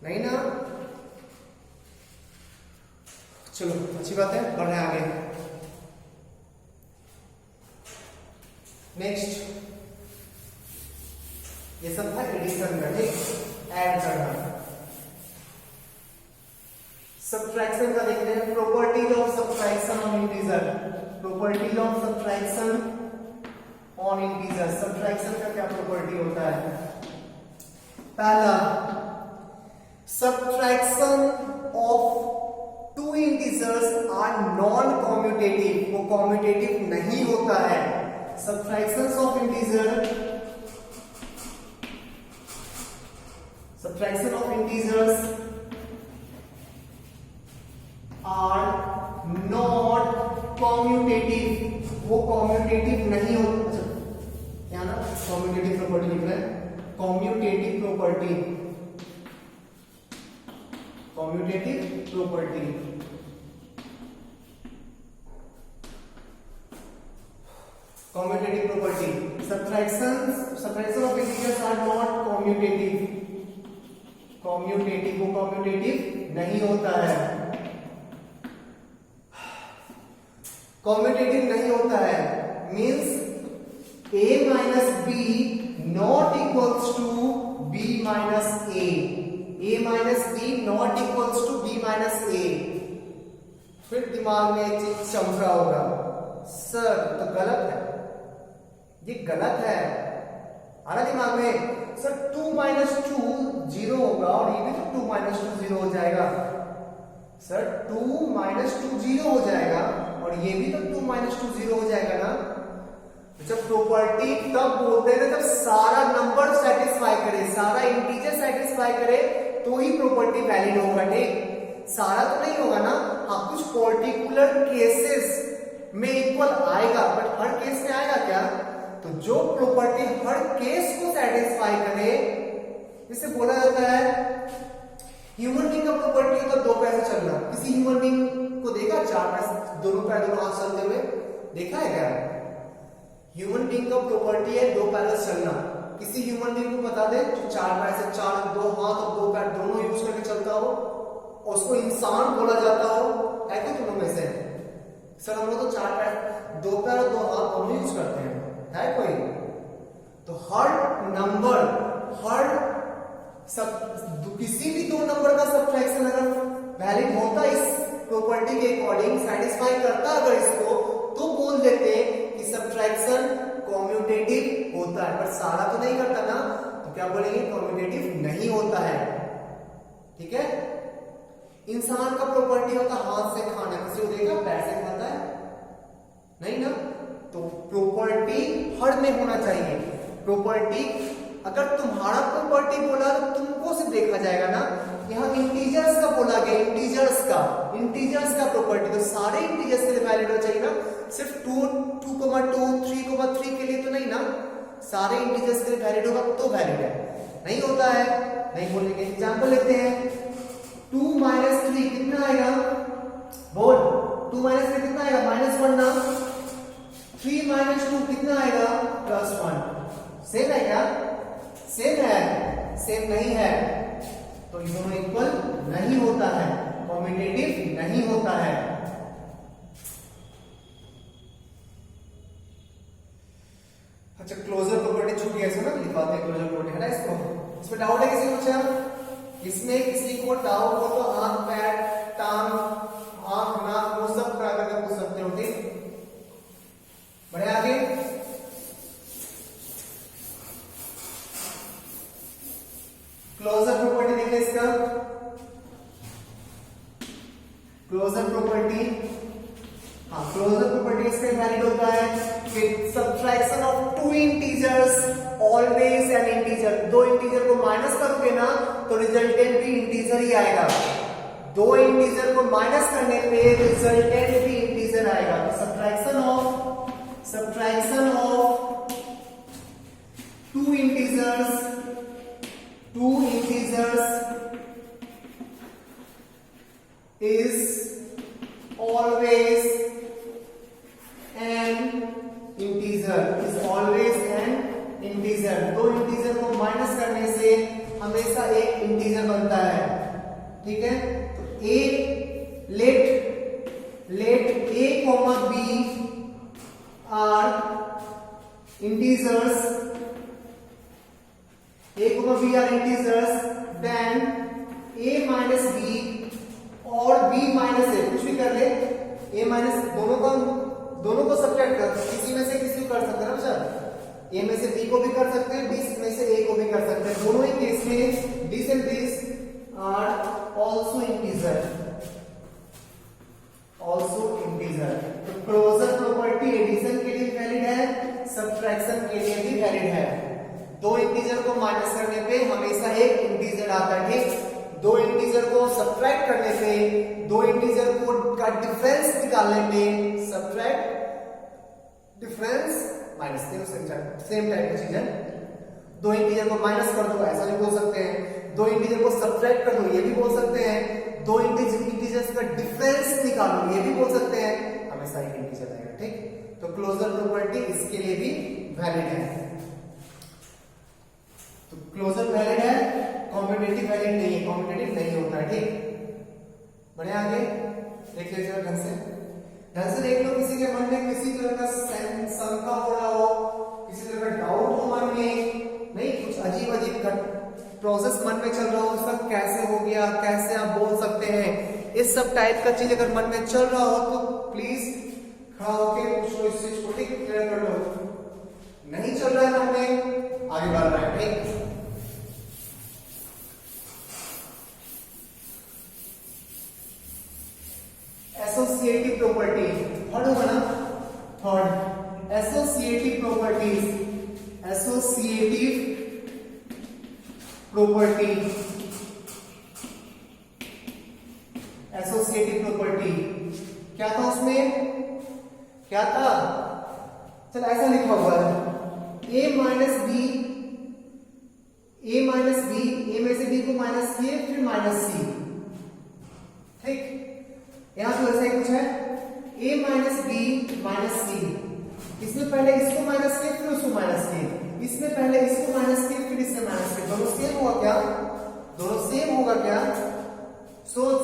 [SPEAKER 1] नहीं ना? चलो अच्छी बात है, बढ़ रहे हैं आगे। नेक्स्ट, ये सब था एडिशन का, ठीक, ऐड करना। सब्ट्रैक्शन का देखते हैं, properties of subtraction on integer. Properties of subtraction on integer. Subtraction का क्या प्रॉपर्टी होता है? पहला, subtraction of two integers are non commutative. वो कॉम्यूटेटिव नहीं होता है। Subtractions of integer, subtraction of integers are not commutative. वो कॉम्यूटेटिव नहीं होता। क्या ना, कॉम्यूटेटिव प्रॉपर्टी लिख रहे हैं, commutative property, commutative property. Commutative property, subtraction of integers are not commutative. Commutative, वो कॉम्यूटेटिव नहीं होता है। कॉम्यूटेटिव नहीं होता है means a minus B not equals to b minus a। a minus B not equals to b minus a। फिर दिमाग में एक चीज चमक रहा होगा, सर तो गलत है, ये गलत है। आ रहा दिमाग में, सर 2 माइनस 2 0 होगा और ये भी तो 2 माइनस 2 0 हो जाएगा। सर 2 माइनस 2 0 हो जाएगा और ये भी तो 2 माइनस 2 0 हो जाएगा ना। जब प्रॉपर्टी तब बोलते हैं जब सारा नंबर सेटिस्फाई करे, सारा इंटीजर सेटिस्फाई करे तो ही प्रॉपर्टी वैलिड होगा, ठीक। सारा तो नहीं होगा ना, हाँ कुछ पर्टिकुलर केसेस में इक्वल आएगा, बट हर केस में आएगा क्या? तो जो प्रॉपर्टी हर केस को सेटिस्फाई करे, इसे बोला जाता है ह्यूमन बीइंग का प्रॉपर्टी होता है 2 पैर से चलना। किसी ह्यूमन बीइंग को देखा 4 पैर, दोनों पैर दोनों हाथ चलते हुए देखा है क्या? ह्यूमन बीइंग का प्रॉपर्टी है 2 पैर से चलना। किसी ह्यूमन बीइंग को बता दे जो 4 पैर से 2 हाथ और 2 पैर दोनों यूज करके चलता हो, उसको इंसान बोला जाता हो, है क्या तुम लोग में से? सर हम लोग तो 4 पैर 2 पैर और 2 हाथ दोनों यूज करते हैं, है कोई? तो हर नंबर, हर किसी भी 2 नंबर का सब्ट्रैक्शन अगर वैलिड होता इस प्रॉपर्टी के अकॉर्डिंग, सेटिस्फाई करता अगर इसको, तो बोल देते कि सब्ट्रैक्शन कॉम्यूटेटिव होता है। पर सारा तो नहीं करता ना, तो क्या बोलेंगे? कॉम्यूटेटिव नहीं होता है, ठीक है। इंसान का प्रॉपर्टी होता हाथ से खाना, किसी को देखा पैर से खाता है? नहीं ना। तो प्रॉपर्टी हर में होना चाहिए। प्रॉपर्टी अगर तुम्हारा प्रॉपर्टी बोला तो तुमको से देखा जाएगा ना। यहाँ इंटीजर्स का बोला गया, इंटीजर्स का प्रॉपर्टी, तो सारे इंटीजर्स के लिए वैलिड होना चाहिए ना, सिर्फ 2, 2,2, 3,3 के लिए तो नहीं ना। सारे इंटीजर्स के लिए वैलिड होगा तो वैलिड है, नहीं होता है नहीं बोलेंगे। एग्जांपल लेते हैं, 2 माइनस 3 कितना आएगा? बोल, 2 माइनस 3 कितना आएगा? -1 ना। 3 माइनस 2 कितना आएगा? +1। सेम है क्या? सेम है? सेम नहीं है, तो ये दोनों इक्वल नहीं होता है, कॉम्यूटेटिव नहीं होता है। अच्छा, क्लोजर प्रॉपर्टी छूट गया, ना लिखवाते हैं क्लोजर प्रॉपर्टी, है ना। इसमें डाउट है किसी को? अच्छा, इसमें किसी को डाउट हो तो हाथ, पैर, टांग, आंख, नाक, वो सब खड़ा करके पूछ सकते हो, ठीक। बढ़े आगे। क्लोजर प्रॉपर्टी, हाँ क्लोजर प्रॉपर्टी इसका वैलिड होता है कि subtraction of two integers always an integer. दो इंटीजर को माइनस करोगे ना तो रिजल्टेंट भी इंटीजर ही आएगा। दो इंटीजर को माइनस करने पे रिजल्टेंट भी इंटीजर आएगा। तो subtraction of two integers is always an integer, दो इंटीजर को माइनस करने से हमेशा एक इंटीजर बनता है, ठीक है। तो ए late a comma b are integers, then a minus b और b माइनस ए, कुछ भी कर ले, a माइनस दोनों को सब्ट्रैक्ट कर, किसी में से किसी को कर सकते हैं ना सर, a में से b को भी कर सकते हैं, b में से a को भी कर सकते हैं। दोनों ही केस में this and this are also integer. तो क्लोजर प्रॉपर्टी एडिशन के लिए वैलिड है, सब्ट्रैक्शन के लिए भी वैलिड है। दो इंटीजर को माइनस करने पे हमेशा एक इंटीजर आता है, ठीक। दो इंटीजर को सब्ट्रैक्ट करने पे, दो इंटीजर को का डिफरेंस निकालने पे, subtract difference minus, same type की चीज है। दो इंटीजर को माइनस कर दो ऐसा भी बोल सकते हैं, दो इंटीजर को सब्ट्रैक्ट कर दो ये भी बोल सकते हैं, दो इंटीजर्स का डिफरेंस निकालो ये भी बोल सकते हैं, हमेशा एक इंटीजर आएगा, ठीक। तो क्लोजर प्रॉपर्टी इसके लिए भी वैलिड है। तो क्लोजर वैलिड है, कॉम्पिटिटिव वैलिड नहीं है, कॉम्पिटिटिव नहीं होता है, ठीक। बढ़े आगे देख लीजिए ढंग से देख लो। किसी के मन में किसी तरह का शंका हो रहा हो, किसी तरह का डाउट हो मन में, नहीं कुछ अजीब प्रोसेस मन में चल रहा हो, उसका कैसे हो गया, कैसे आप बोल सकते हैं, इस सब टाइप का चीज अगर मन में चल रहा हो तो प्लीज खड़ा होकर पूछ लो, इस चीज को ठीक क्लियर कर लो। नहीं चल रहा है मन में, आगे बढ़ रहा है, ठीक। एसोसिएटिव प्रॉपर्टी थर्ड होगा ना, third associative properties, associative property क्या था उसमें, क्या था, चल ऐसा लिखा हुआ है a माइनस बी, ए में से b को माइनस किए फिर माइनस सी, ठीक। यहां तो ऐसा ही कुछ है a माइनस बी माइनस सी, इसमें पहले इसको माइनस किए फिर उसको माइनस किए, इसमें पहले इसको माइनस किए फिर इससे माइनस किए, दोनों सेम होगा क्या, दोनों सेम होगा क्या, सोच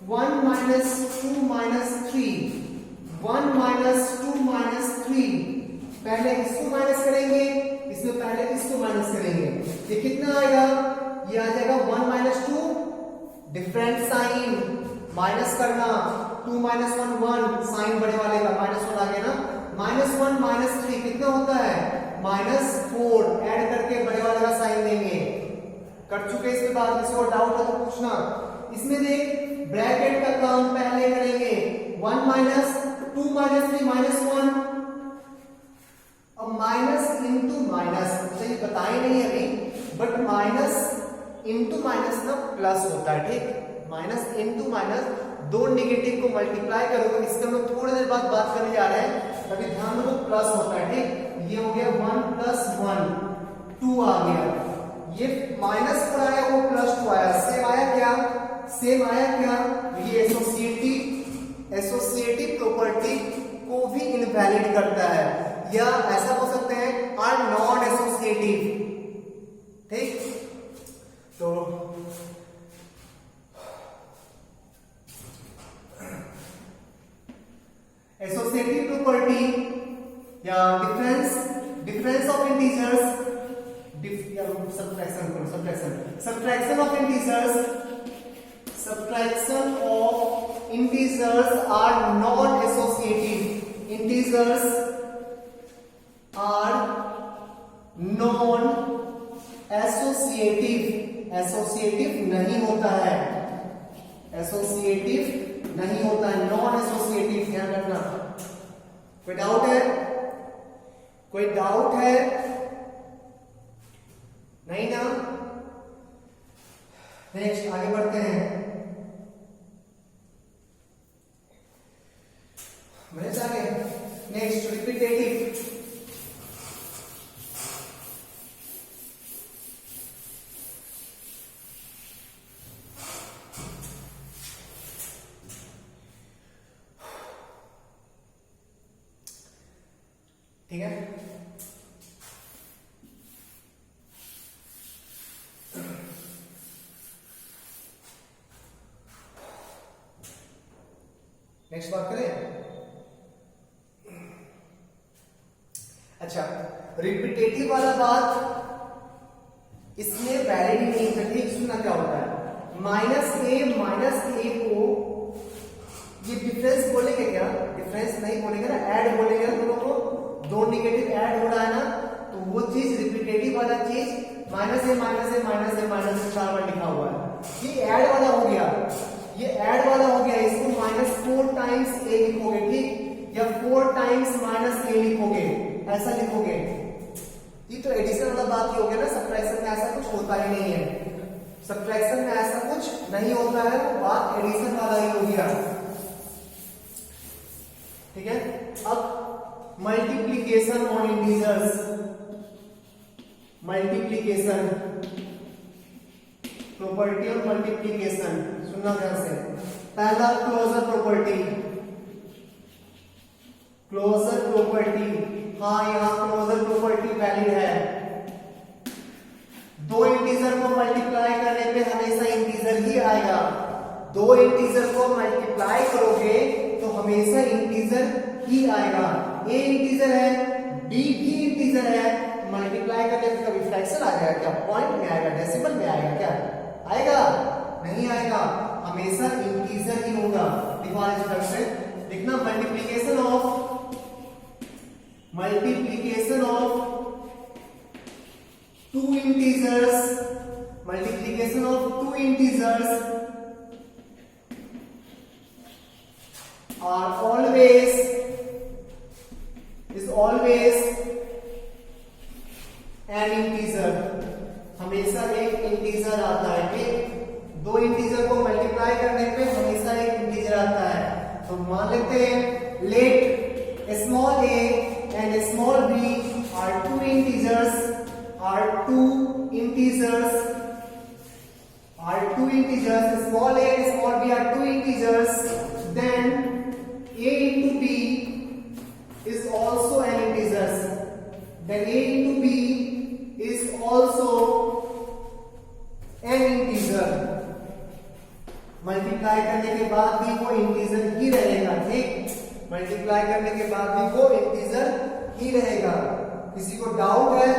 [SPEAKER 1] 1 माइनस 2 माइनस 3, 1 माइनस 2 माइनस 3, पहले इसको माइनस करेंगे, इसमें पहले इसको माइनस करेंगे, ये कितना आएगा, ये आ जाएगा 1 माइनस 2, डिफरेंट साइन माइनस करना, 2 माइनस 1 1, साइन बड़े वाले का माइनस 1 आ गया ना, -1 माइनस 3 कितना होता है -4, ऐड करके बड़े वाले का साइन देंगे। कर चुके इसके बाद, किसी को डाउट हो तो पूछना। इसमें देख ब्रैकेट का काम पहले करेंगे, 1 माइनस 2 माइनस 3 -1, अब माइनस इंटू माइनस, मुझे ये बताए नहीं अभी, बट माइनस इंटू माइनस ना प्लस होता है, ठीक। माइनस इंटू माइनस, दो नेगेटिव को मल्टीप्लाई करोगे, इसके हम लोग थोड़ी देर बाद बात करने जा रहे हैं, तभी ध्यान रखो प्लस होता है, ठीक। ये हो गया 1 + 1 2 आ गया, ये माइनस पर आया वो +2 आया, सेम आया क्या, ये एसोसिएटिव प्रॉपर्टी को भी इनवैलिड करता है, या ऐसा हो सकते हैं आर नॉन एसोसिएटिव, ठीक। तो एसोसिएटिव प्रॉपर्टी या difference of integers, subtraction of integers are not associative, integers are non associative, associative नहीं होता है, associative नहीं होता है, नॉन एसोसिएटिव, ध्यान रखना। कोई डाउट है? कोई डाउट है? नहीं ना? नेक्स्ट आगे बढ़ते हैं। आगे नेक्स्ट रिपीटेटिव। ठीक है, नेक्स्ट बात करें। अच्छा, रिपीटेटिव वाला बात इसमें वैलिड ही नहीं है। ठीक, सुनना क्या होता है, माइनस ए को ये डिफरेंस बोलेंगे क्या? डिफरेंस नहीं बोलेंगे ना, ऐड बोलेंगे ना, दोनों को दो नेगेटिव ऐड हो रहा है ना, तो वो चीज रिपीटेटिव वाला चीज माइनस ए चार बार लिखा हुआ है, ये ऐड वाला हो गया, ये ऐड वाला हो गया। इसको -4 टाइम्स ए लिखोगे, ठीक, या 4 टाइम्स -a लिखोगे, ऐसा लिखोगे। ये तो एडिशन वाला बात ही हो गया ना, सब्ट्रैक्शन में ऐसा कुछ होता ही नहीं है, सब्ट्रैक्शन में ऐसा कुछ नहीं होता है, बात एडिशन वाला ही हो गया। ठीक है, अब multiplication on integers, multiplication property और मल्टीप्लीकेशन सुनना ध्यान से। पहला क्लोजर प्रॉपर्टी, क्लोजर प्रॉपर्टी, हाँ यहां क्लोजर प्रॉपर्टी वैलिड है। दो इंटीजर को मल्टीप्लाई करने पे हमेशा इंटीजर ही आएगा, दो इंटीजर को मल्टीप्लाई करोगे तो हमेशा इंटीजर ही आएगा। ए इंटीजर है, बी भी इंटीजर है, मल्टीप्लाई करने पे कभी फ्रैक्शन आ जाएगा क्या? पॉइंट में आएगा, डेसिमल में आएगा क्या? आएगा? नहीं आएगा, हमेशा इंटीजर ही होगा। लिखना multiplication of two integers, multiplication of two integers are always an integer, हमेशा एक इंटीजर आता है। ठीक, दो इंटीजर को मल्टीप्लाई करने पे हमेशा एक इंटीजर आता है। तो मान लेते हैं let small a and small b are two integers, small a and small b are two integers, then a into b is also an integer, then a into b is also an integer, multiply करने के बाद भी वो integer ही रहेगा। ठीक, multiply करने के बाद भी वो इंटीजर ही रहेगा। किसी को डाउट है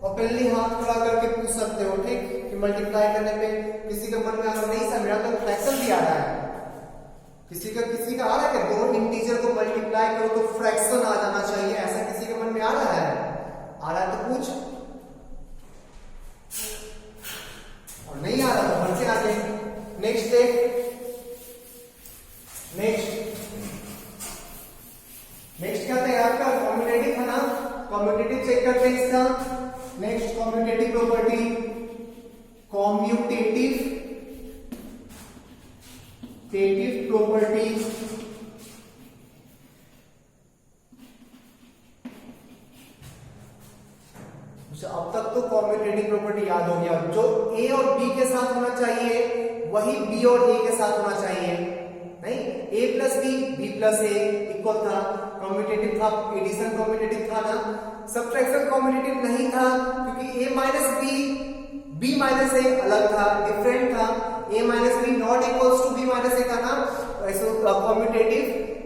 [SPEAKER 1] ओपनली हाथ खड़ा करके पूछ सकते हो। ठीक, कि मल्टीप्लाई करने पे किसी के मन में अगर नहीं समझ रहा तो फ्रैक्शन भी आ रहा है, किसी का आ रहा है कि दो इंटीजर को मल्टीप्लाई करो तो फ्रैक्शन आ जाना चाहिए, ऐसा किसी के मन में आ रहा है? आ रहा है तो पूछ, और नहीं आ रहा तो बढ़ से आगे। नेक्स्ट देख, नेक्स्ट क्या था आपका? कम्यूटेटिव था ना, कम्यूटेटिव चेक करते हैं इसका। Next commutative property, commutative property, अब तक तो कम्यूटेटिव प्रॉपर्टी याद हो गया, जो ए और बी के साथ होना चाहिए वही बी और ए के साथ होना चाहिए। नहीं, a plus B plus A equal था, कम्यूटेटिव था, एडिशन कम्यूटेटिव था ना, सब्ट्रैक्शन कम्यूटेटिव नहीं था, क्योंकि a minus B minus A अलग था, डिफरेंट था। a minus B not equals to B minus A था ना, ऐसे कम्यूटेटिव।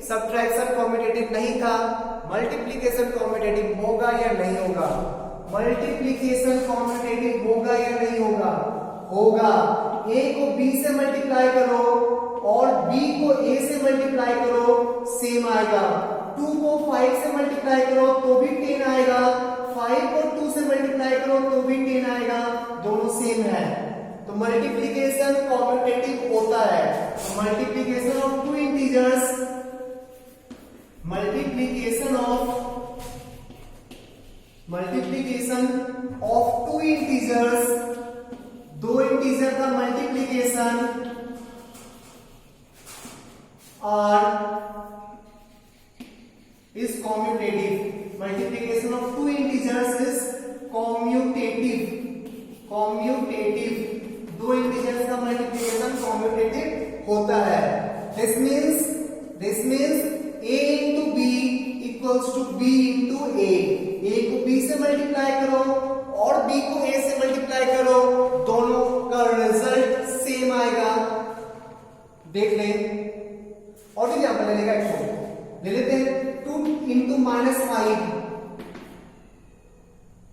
[SPEAKER 1] सब्ट्रैक्शन कम्यूटेटिव नहीं था, मल्टीप्लिकेशन कम्यूटेटिव होगा या नहीं होगा? मल्टीप्लिकेशन कम्यूटेटिव होगा या नहीं होगा? होगा। a को b से मल्टीप्लाई करो और b को a से मल्टीप्लाई करो, सेम आएगा। 2 को 5 से मल्टीप्लाई करो तो भी 10 आएगा, 5 को 2 से मल्टीप्लाई करो तो भी 10 आएगा, दोनों सेम है। तो मल्टीप्लीकेशन कॉम्यूटेटिव होता है। Multiplication of two integers, multiplication of two integers, दो इंटीजर का multiplication is commutative. Multiplication of two integers is commutative. दो इंटीजर्स का मल्टीप्लिकेशन कॉम्यूटेटिव होता है। This means a into b equals to b into a. a को b से multiply करो और b को a से मल्टीप्लाई करो, दोनों का रिजल्ट सेम आएगा। देख ले और एग्जाम्पल ले लेगा, ले लेते हैं। 2 into -5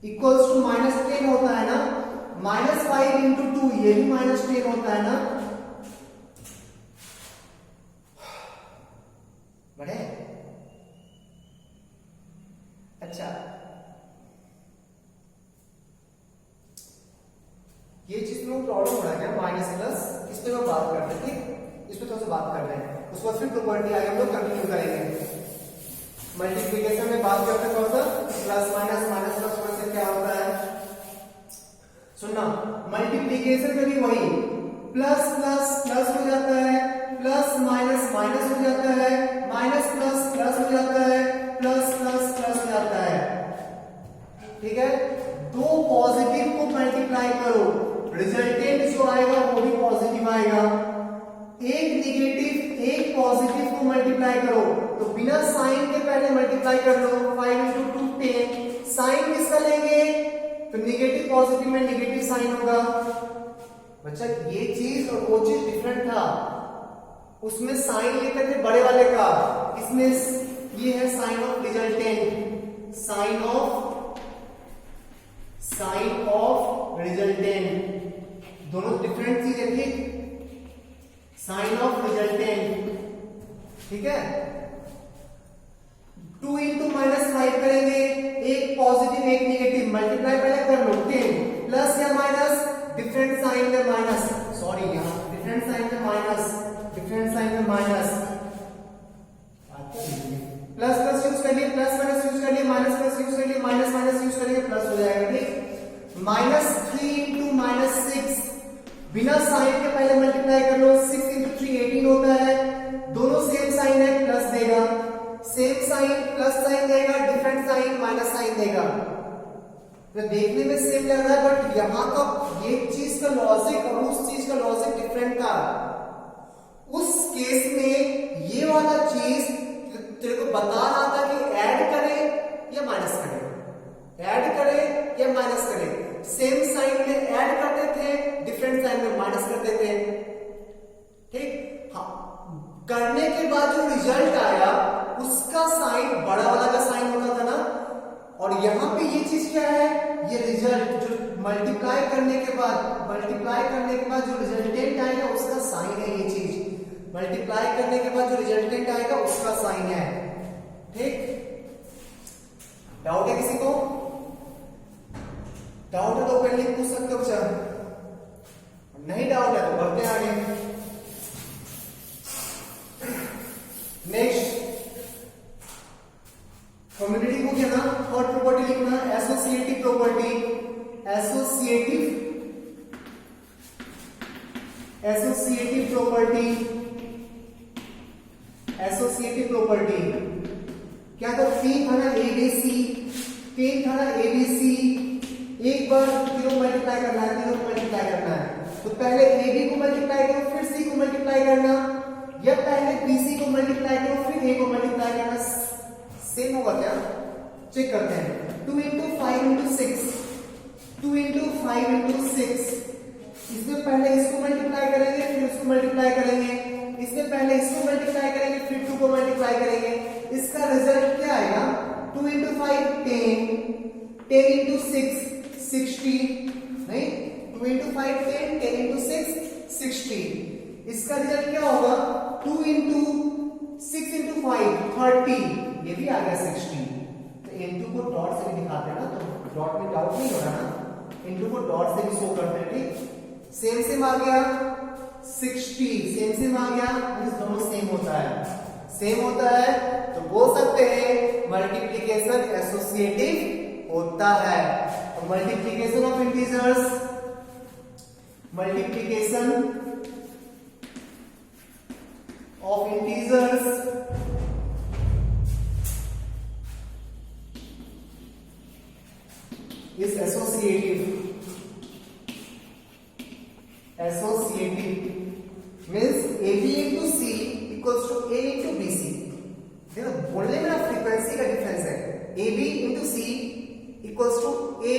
[SPEAKER 1] इक्वल्स टू -10 होता है ना। -5 into 2 ये भी -10 होता है ना। बड़े अच्छा, ये चीज में प्रॉब्लम हो रहा है क्या? माइनस प्लस, इस पे हम बात करते हैं, ठीक, इस पे थोड़ा सा बात कर रहे हैं, उसके बाद फिर प्रॉपर्टी आगे हम लोग कंटिन्यू करेंगे। मल्टीप्लिकेशन में बात करते हैं थोड़ा सा, प्लस माइनस प्लस से क्या होता है सुनना। मल्टीप्लिकेशन में भी वही प्लस प्लस प्लस हो जाता है, प्लस माइनस माइनस हो जाता है, माइनस प्लस प्लस हो जाता है, प्लस प्लस प्लस हो जाता है। ठीक है, दो पॉजिटिव को मल्टीप्लाई करो, रिजल्टेंट जो आएगा वो भी पॉजिटिव आएगा। एक निगेटिव एक पॉजिटिव को मल्टीप्लाई करो तो बिना साइन के पहले मल्टीप्लाई कर लो। 5 into 2 10, साइन किसका लेंगे? तो निगेटिव पॉजिटिव में निगेटिव साइन होगा। बच्चा ये चीज और वो चीज डिफरेंट था, उसमें साइन लेते थे बड़े वाले का, इसमें ये है sign of resultant, sign of resultant, दोनों डिफरेंट चीज है, ठीक। साइन ऑफ रिजल्टेंट, ठीक है। 2 into -5 करेंगे, एक पॉजिटिव एक निगेटिव, मल्टीप्लाई पहले कर लो। 10 प्लस या माइनस, डिफरेंट साइन में माइनस, सॉरी यहाँ डिफरेंट साइन में माइनस, डिफरेंट साइन में माइनस, प्लस प्लस यूज करिए, प्लस माइनस यूज करिए, माइनस प्लस यूज करिए, माइनस माइनस यूज करिए, प्लस हो जाएगा, ठीक। -3 into -6, बिना साइन के पहले मल्टीप्लाई कर लो। 6 into 3 18 होता है, दोनों सेम साइन है, प्लस देगा, सेम साइन प्लस साइन देगा, डिफरेंट साइन माइनस साइन देगा। तो देखने में सेम लग रहा है, बट यहां का ये चीज का लॉजिक और उस चीज का लॉजिक डिफरेंट था। उस केस में ये वाला चीज तेरे को बता रहा था कि ऐड करे या माइनस करे, ऐड करे या माइनस करे। सेम साइन में ऐड करते थे, डिफरेंट साइन में माइनस करते थे, ठीक। हाँ, करने के बाद जो रिजल्ट आया उसका साइन बड़ा वाला का साइन होता था ना, और यहां पे ये चीज क्या है, ये रिजल्ट जो मल्टीप्लाई करने के बाद जो रिजल्टेंट आएगा उसका साइन है। ये चीज मल्टीप्लाई करने के बाद जो रिजल्टेंट आएगा उसका साइन है, ठीक। डाउट है किसी को? डाउट है तो पहले पूछ सकते हो बच्चा, नहीं डाउट है तो बढ़ते हैं आगे। नेक्स्ट कम्युनिटी को क्या ना, थर्ड प्रॉपर्टी लिखना, एसोसिएटिव प्रॉपर्टी। एसोसिएटिव प्रॉपर्टी क्या था? तीन था ना एबीसी, एक बार तीनों मल्टीप्लाई करना है, तो पहले ए बी को मल्टीप्लाई करो फिर सी को मल्टीप्लाई करना, या पहले बी सी को मल्टीप्लाई करो फिर ए को मल्टीप्लाई करना। सेम होगा क्या? चेक करते हैं। 2 into 5 into 6, इसमें पहले इसको मल्टीप्लाई करेंगे फिर इसको मल्टीप्लाई करेंगे, इसमें पहले इसको मल्टीप्लाई करेंगे फिर 2 को मल्टीप्लाई करेंगे, इसका रिजल्ट क्या आएगा? 2 into 5 10 into 6 60, नहीं 2 into 5 10 into 6 60, इसका रिजल्ट क्या होगा? 2 into 6 into 5 30, ये भी आ गया 60। तो इनटू को डॉट से भी दिखाते हैं ना, तो डॉट में डाउट नहीं हो रहा ना, इनटू को डॉट से भी शो करते हैं, ठीक। सेम आ गया 60, सेम आ गया, दोनों सेम होता है, सेम होता है, तो बोल सकते हैं मल्टीप्लिकेशन एसोसिएटिव होता है। तो multiplication of integers, multiplication of integers is associative, associative means AB into C equals to A into BC। देखो बोलने में ना फ्रीक्वेंसी का डिफरेंस है, AB into C equals to A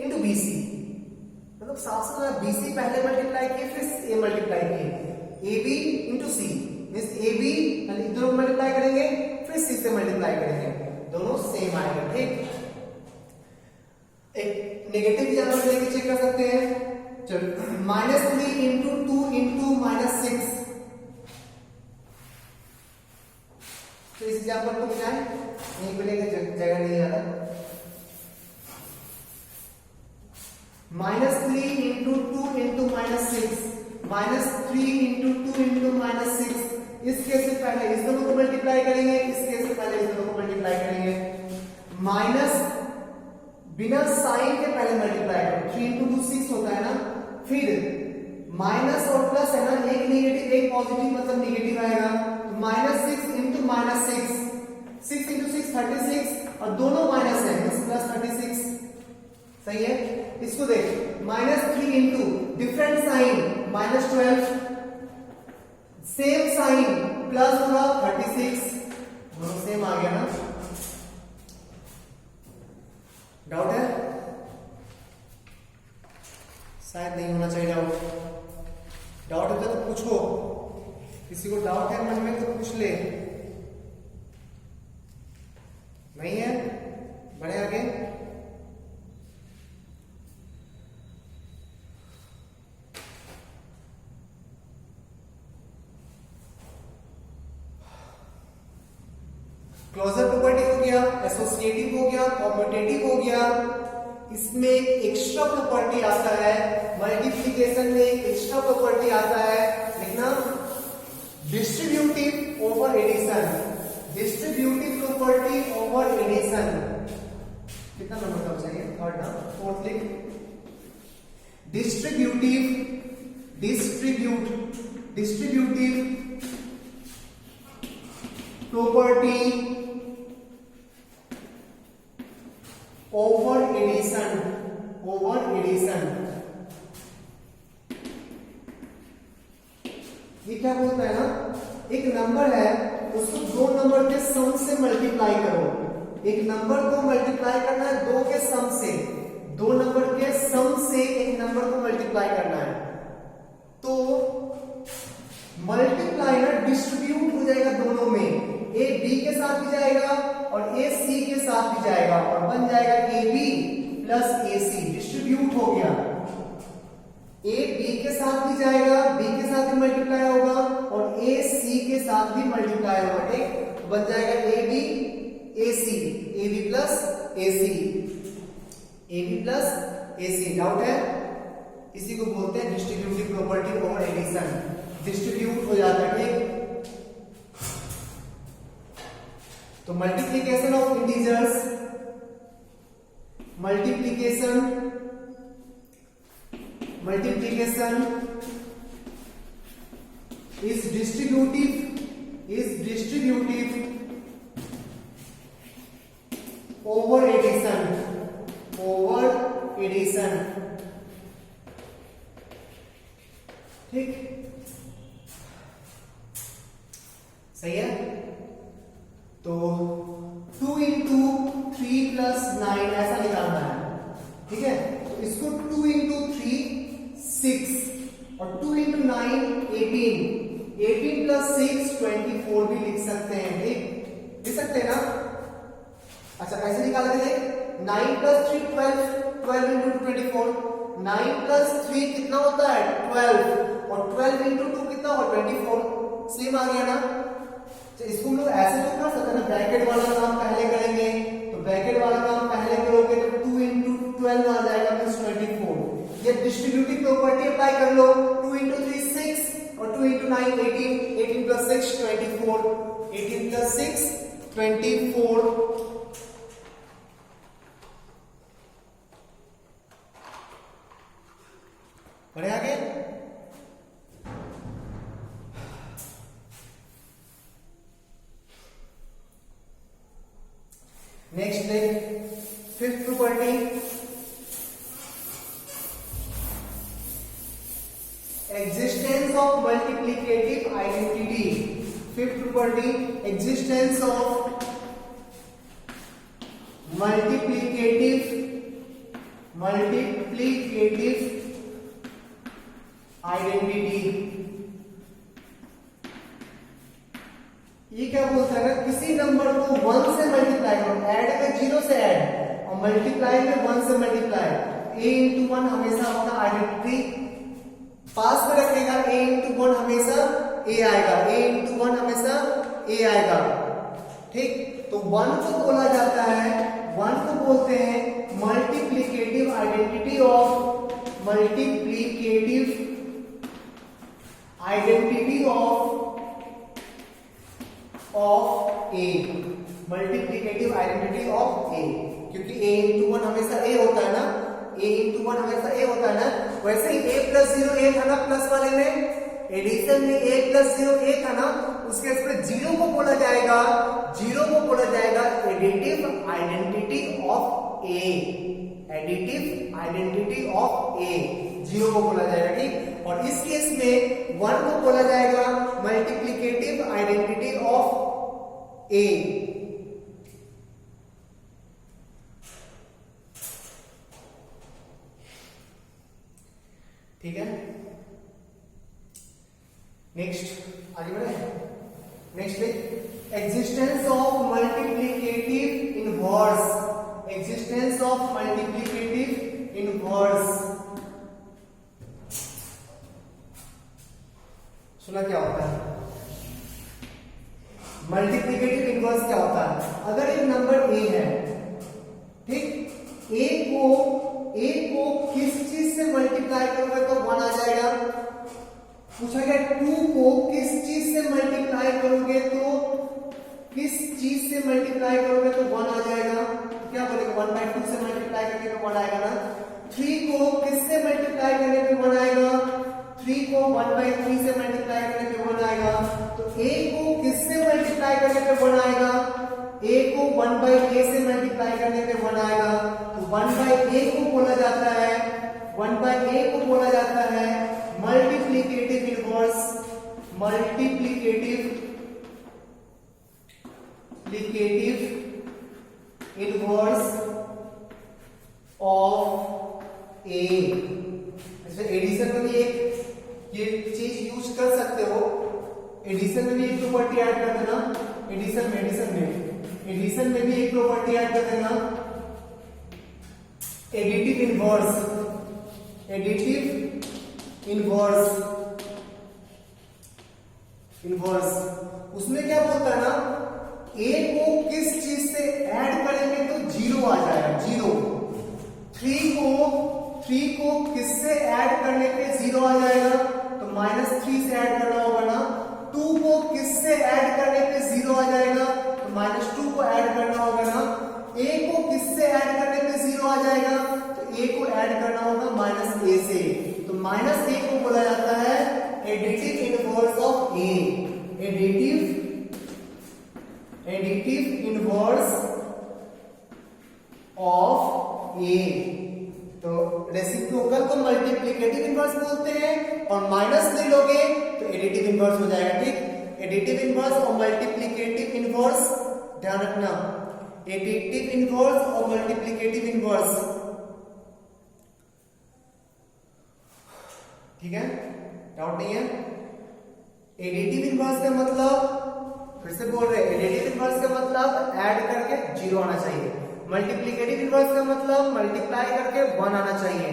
[SPEAKER 1] into BC, मतलब साफ साफ BC पहले मल्टीप्लाई किए फिर A मल्टीप्लाई किए, AB into C means AB दोनों मल्टीप्लाई करेंगे फिर C से मल्टीप्लाई करेंगे, दोनों सेम आएगा। ठीक, एक नेगेटिव एग्जांपल लेके चेक कर सकते हैं। चलो -3 into 2 into -6, तो इस एग्जांपल को क्या है, यहीं पे लेके जगह नहीं आ रहा। -3 into 2 into -6, -3 into 2 into -6, इस केस से पहले इस दोनों को मल्टीप्लाई करेंगे, इस केस से पहले इस दोनों को मल्टीप्लाई करेंगे, माइनस बिना साइन के पहले मल्टीप्लाई करो, 3 into 2 6 होता है ना, फिर माइनस और प्लस है ना, एक नेगेटिव एक पॉजिटिव मतलब नेगेटिव आएगा, तो -6 into -6, 6 into 6 36 और दोनों माइनस है प्लस 36, सही है। इसको देख, -3 into different sign -12, same sign plus हुआ 36, दोनों सेम आ गया ना। डाउट है? शायद नहीं होना चाहिए डाउट। डाउट होता तो पूछो, किसी को डाउट है मन में तो पूछ ले, नहीं है बढ़े आगे। क्लोजर प्रॉपर्टी हो गया, एसोसिएटिव हो गया, कॉम्यूटेटिव हो गया। इसमें एक एक्स्ट्रा प्रॉपर्टी आता है, मल्टीप्लिकेशन में एक एक्स्ट्रा प्रॉपर्टी आता है, लिखना distributive over addition, distributive property over addition. कितना नंबर का चाहिए, थर्ड ना फोर्थ लिख, डिस्ट्रीब्यूटिव प्रॉपर्टी ओवर एडिशन, ये क्या बोलता है ना, एक नंबर है उसको दो नंबर के सम से मल्टीप्लाई करो, एक नंबर को मल्टीप्लाई करना है दो के सम से, दो नंबर के सम से एक नंबर को मल्टीप्लाई करना है, तो मल्टीप्लाई ना डिस्ट्रीब्यूट हो जाएगा दोनों में, ए बी के साथ भी जाएगा और ए सी के साथ भी जाएगा और बन जाएगा a b plus a c, distribute हो गया। ए बी के साथ भी जाएगा, बी के साथ भी मल्टीप्लाई होगा और ए सी के साथ भी मल्टीप्लाई होगा, ठीक, तो बन जाएगा a b a c, a b plus a c, a b plus a c. Doubt है? इसी को बोलते हैं distributive property over addition, distribute हो जाता है, ठीक। तो multiplication of integers, multiplication is distributive over addition, ठीक, सही है। तो 2 into 3 plus 9 ऐसा निकालना है, ठीक है, तो इसको 2 into 3 6 और 2 into 9 18, 18 plus 6 24 भी लिख सकते हैं, ठीक, लिख सकते हैं ना। अच्छा कैसे निकालते थे, 9 plus 3 12, 12 into 24, 9 plus 3 कितना होता है 12 और 12 into 2 कितना होगा 24, सेम आ गया ना। तो इसको हम लोग ऐसे तो कर सकते हैं ना, ब्रैकेट वाला काम पहले करेंगे, तो ब्रैकेट वाला काम पहले करोगे तो 2 into 12 आ जाएगा मींस 24। ये डिस्ट्रीब्यूटिव प्रॉपर्टी अप्लाई कर लो, 18 plus 6 24। बढ़े आगे। नेक्स्ट देख fifth property, existence of multiplicative identity। fifth property, existence of multiplicative identity। ये क्या बोलता है ना, किसी नंबर को 1 से मल्टीप्लाई करो, ऐड में 0 से ऐड और मल्टीप्लाई में 1 से मल्टीप्लाई, a into 1 हमेशा अपना आइडेंटिटी पास में रखेगा। a into 1 हमेशा a आएगा, a into 1 हमेशा a आएगा, ठीक। तो 1 को बोला जाता है, 1 को बोलते हैं multiplicative identity of A, multiplicative identity of A, क्योंकि a into 1 हमेशा a होता है ना, a into 1 हमेशा a होता है ना। वैसे ही a plus 0 a था ना, प्लस वाले में एडिशन में a plus 0 a था ना, उसके इसमें 0 को बोला जाएगा additive identity of a, additive identity of a, 0 को बोला जाएगा, ठीक। और इस केस में 1 को बोला जाएगा मल्टीप्लिकेटिव आइडेंटिटी ऑफ a। ठीक है, नेक्स्ट आगे बढ़े। Next existence of multiplicative inverse, existence of multiplicative inverse. सुना क्या होता है मल्टीप्लिकेटिव इनवर्स? क्या होता है, अगर एक नंबर a है, ठीक, a को किस चीज से मल्टीप्लाई करोगे तो 1 आ जाएगा। पूछा गया 2 को किस चीज से मल्टीप्लाई करोगे तो 1 आ जाएगा। तो क्या बोलेगा, 1/2 से मल्टीप्लाई करके तो 1 आएगा ना। 3 को किस से मल्टीप्लाई करने पे 1 आएगा, 3 को 1/3 से मल्टीप्लाई करने पे 1 आएगा। तो a को किस से मल्टीप्लाई करने पे 1 आएगा, a को 1/a से मल्टीप्लाई करने पे 1 आएगा। तो 1/a को बोला जाता है मल्टीप्लिकेटिव इनवर्स ऑफ a। जैसे एडिशन में भी एक ये चीज यूज कर सकते हो, एडिशन में भी एक प्रॉपर्टी ऐड कर देना, एडिशन में भी एक प्रॉपर्टी ऐड कर देना, एडिटिव इनवर्स। उसमें क्या बोलता है ना, a को किस चीज से ऐड करेंगे तो 0 आ जाएगा, 0। 3 को किससे ऐड करने पे 0 आ जाएगा, तो -3 से ऐड करना होगा ना। 2 को किससे ऐड करने पे 0 आ जाएगा, तो -2 को ऐड करना होगा ना। a को किससे ऐड करने पे 0 आ जाएगा, तो a को ऐड करना होगा -a से। तो -a को बोला जाता है additive inverse of a, additive inverse of a। तो रेसिप्रोकल को मल्टीप्लिकेटिव इनवर्स बोलते हैं, और माइनस ले लोगे तो एडिटिव इनवर्स हो जाएगा, ठीक। एडिटिव इनवर्स और मल्टीप्लिकेटिव इनवर्स ध्यान रखना, एडिटिव इनवर्स और मल्टीप्लिकेटिव इनवर्स, ठीक है, डाउट नहीं है। एडिटिव इनवर्स का मतलब, फिर से बोल रहे हैं, एडिटिव इनवर्स का मतलब ऐड करके 0 आना चाहिए। मल्टीप्लिकेटिव इनवर्स का मतलब मल्टीप्लाई करके 1 आना चाहिए।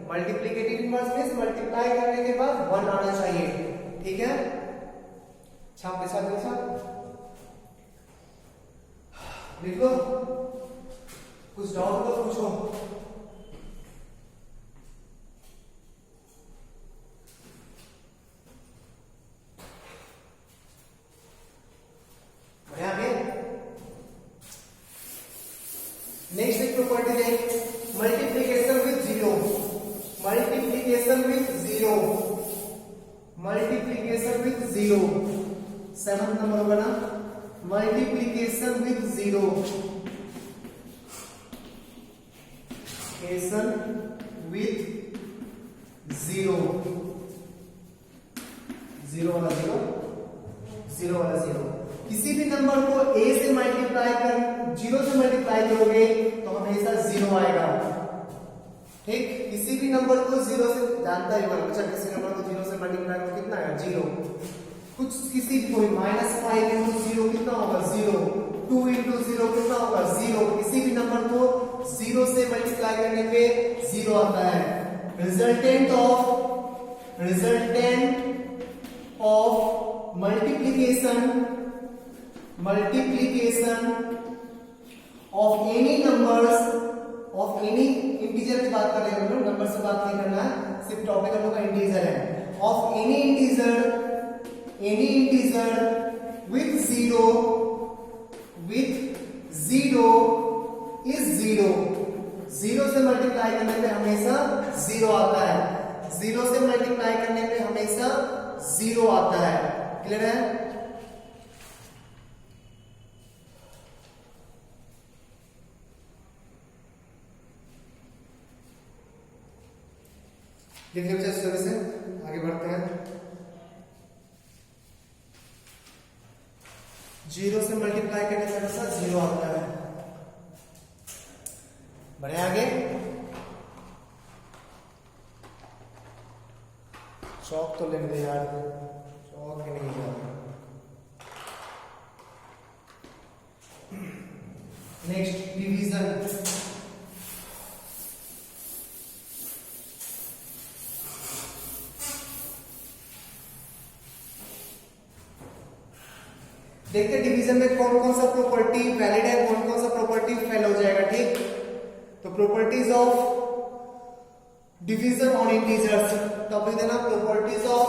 [SPEAKER 1] मल्टीप्लिकेटिव इनवर्स मींस मल्टीप्लाई करने के बाद 1 आना चाहिए, ठीक है। छाप के साथ लिख लो, कुछ डाउट तो पूछो। प्रॉपर्टी देख, multiplication with zero, multiplication with zero, multiplication with zero, 7th number होगा ना, multiplication with zero, multiplication with zero, zero वाला जीरो, जीरो वाला जीरो। किसी भी नंबर को a से मल्टीप्लाई कर, जीरो से मल्टीप्लाई करोगे तो हमेशा जीरो आएगा, ठीक। किसी भी नंबर को जीरो से, जानता ही होगा बच्चा, किसी नंबर को जीरो से मल्टीप्लाई करो कितना आएगा, जीरो। कुछ किसी कोई -5 इंटू जीरो कितना होगा, जीरो। 2 इंटू जीरो कितना होगा, जीरो। किसी भी नंबर को जीरो से मल्टीप्लाई करने पे जीरो आता है। Resultant of multiplication of any numbers, of any integer की बात कर रहे हैं हम लोग, नंबर से बात नहीं करना है, सिर्फ टॉपिक हम लोग का इंटीजर है। Of any integer with zero is zero. Zero से मल्टीप्लाई करने पे हमेशा जीरो आता है, जीरो से मल्टीप्लाई करने पे हमेशा जीरो आता है। क्लियर है? देखिए बच्चा, स्टोरी से आगे बढ़ते हैं। जीरो से मल्टीप्लाई करने से हमेशा जीरो आता है। बढ़े आगे, चौक तो लेने दे यार, चौक के नहीं जाता। Next, division. देखते डिवीजन में कौन कौन सा प्रॉपर्टी वैलिड है, कौन कौन सा प्रॉपर्टी फेल हो जाएगा, ठीक। तो properties of division on integers, topic देना प्रॉपर्टीज ऑफ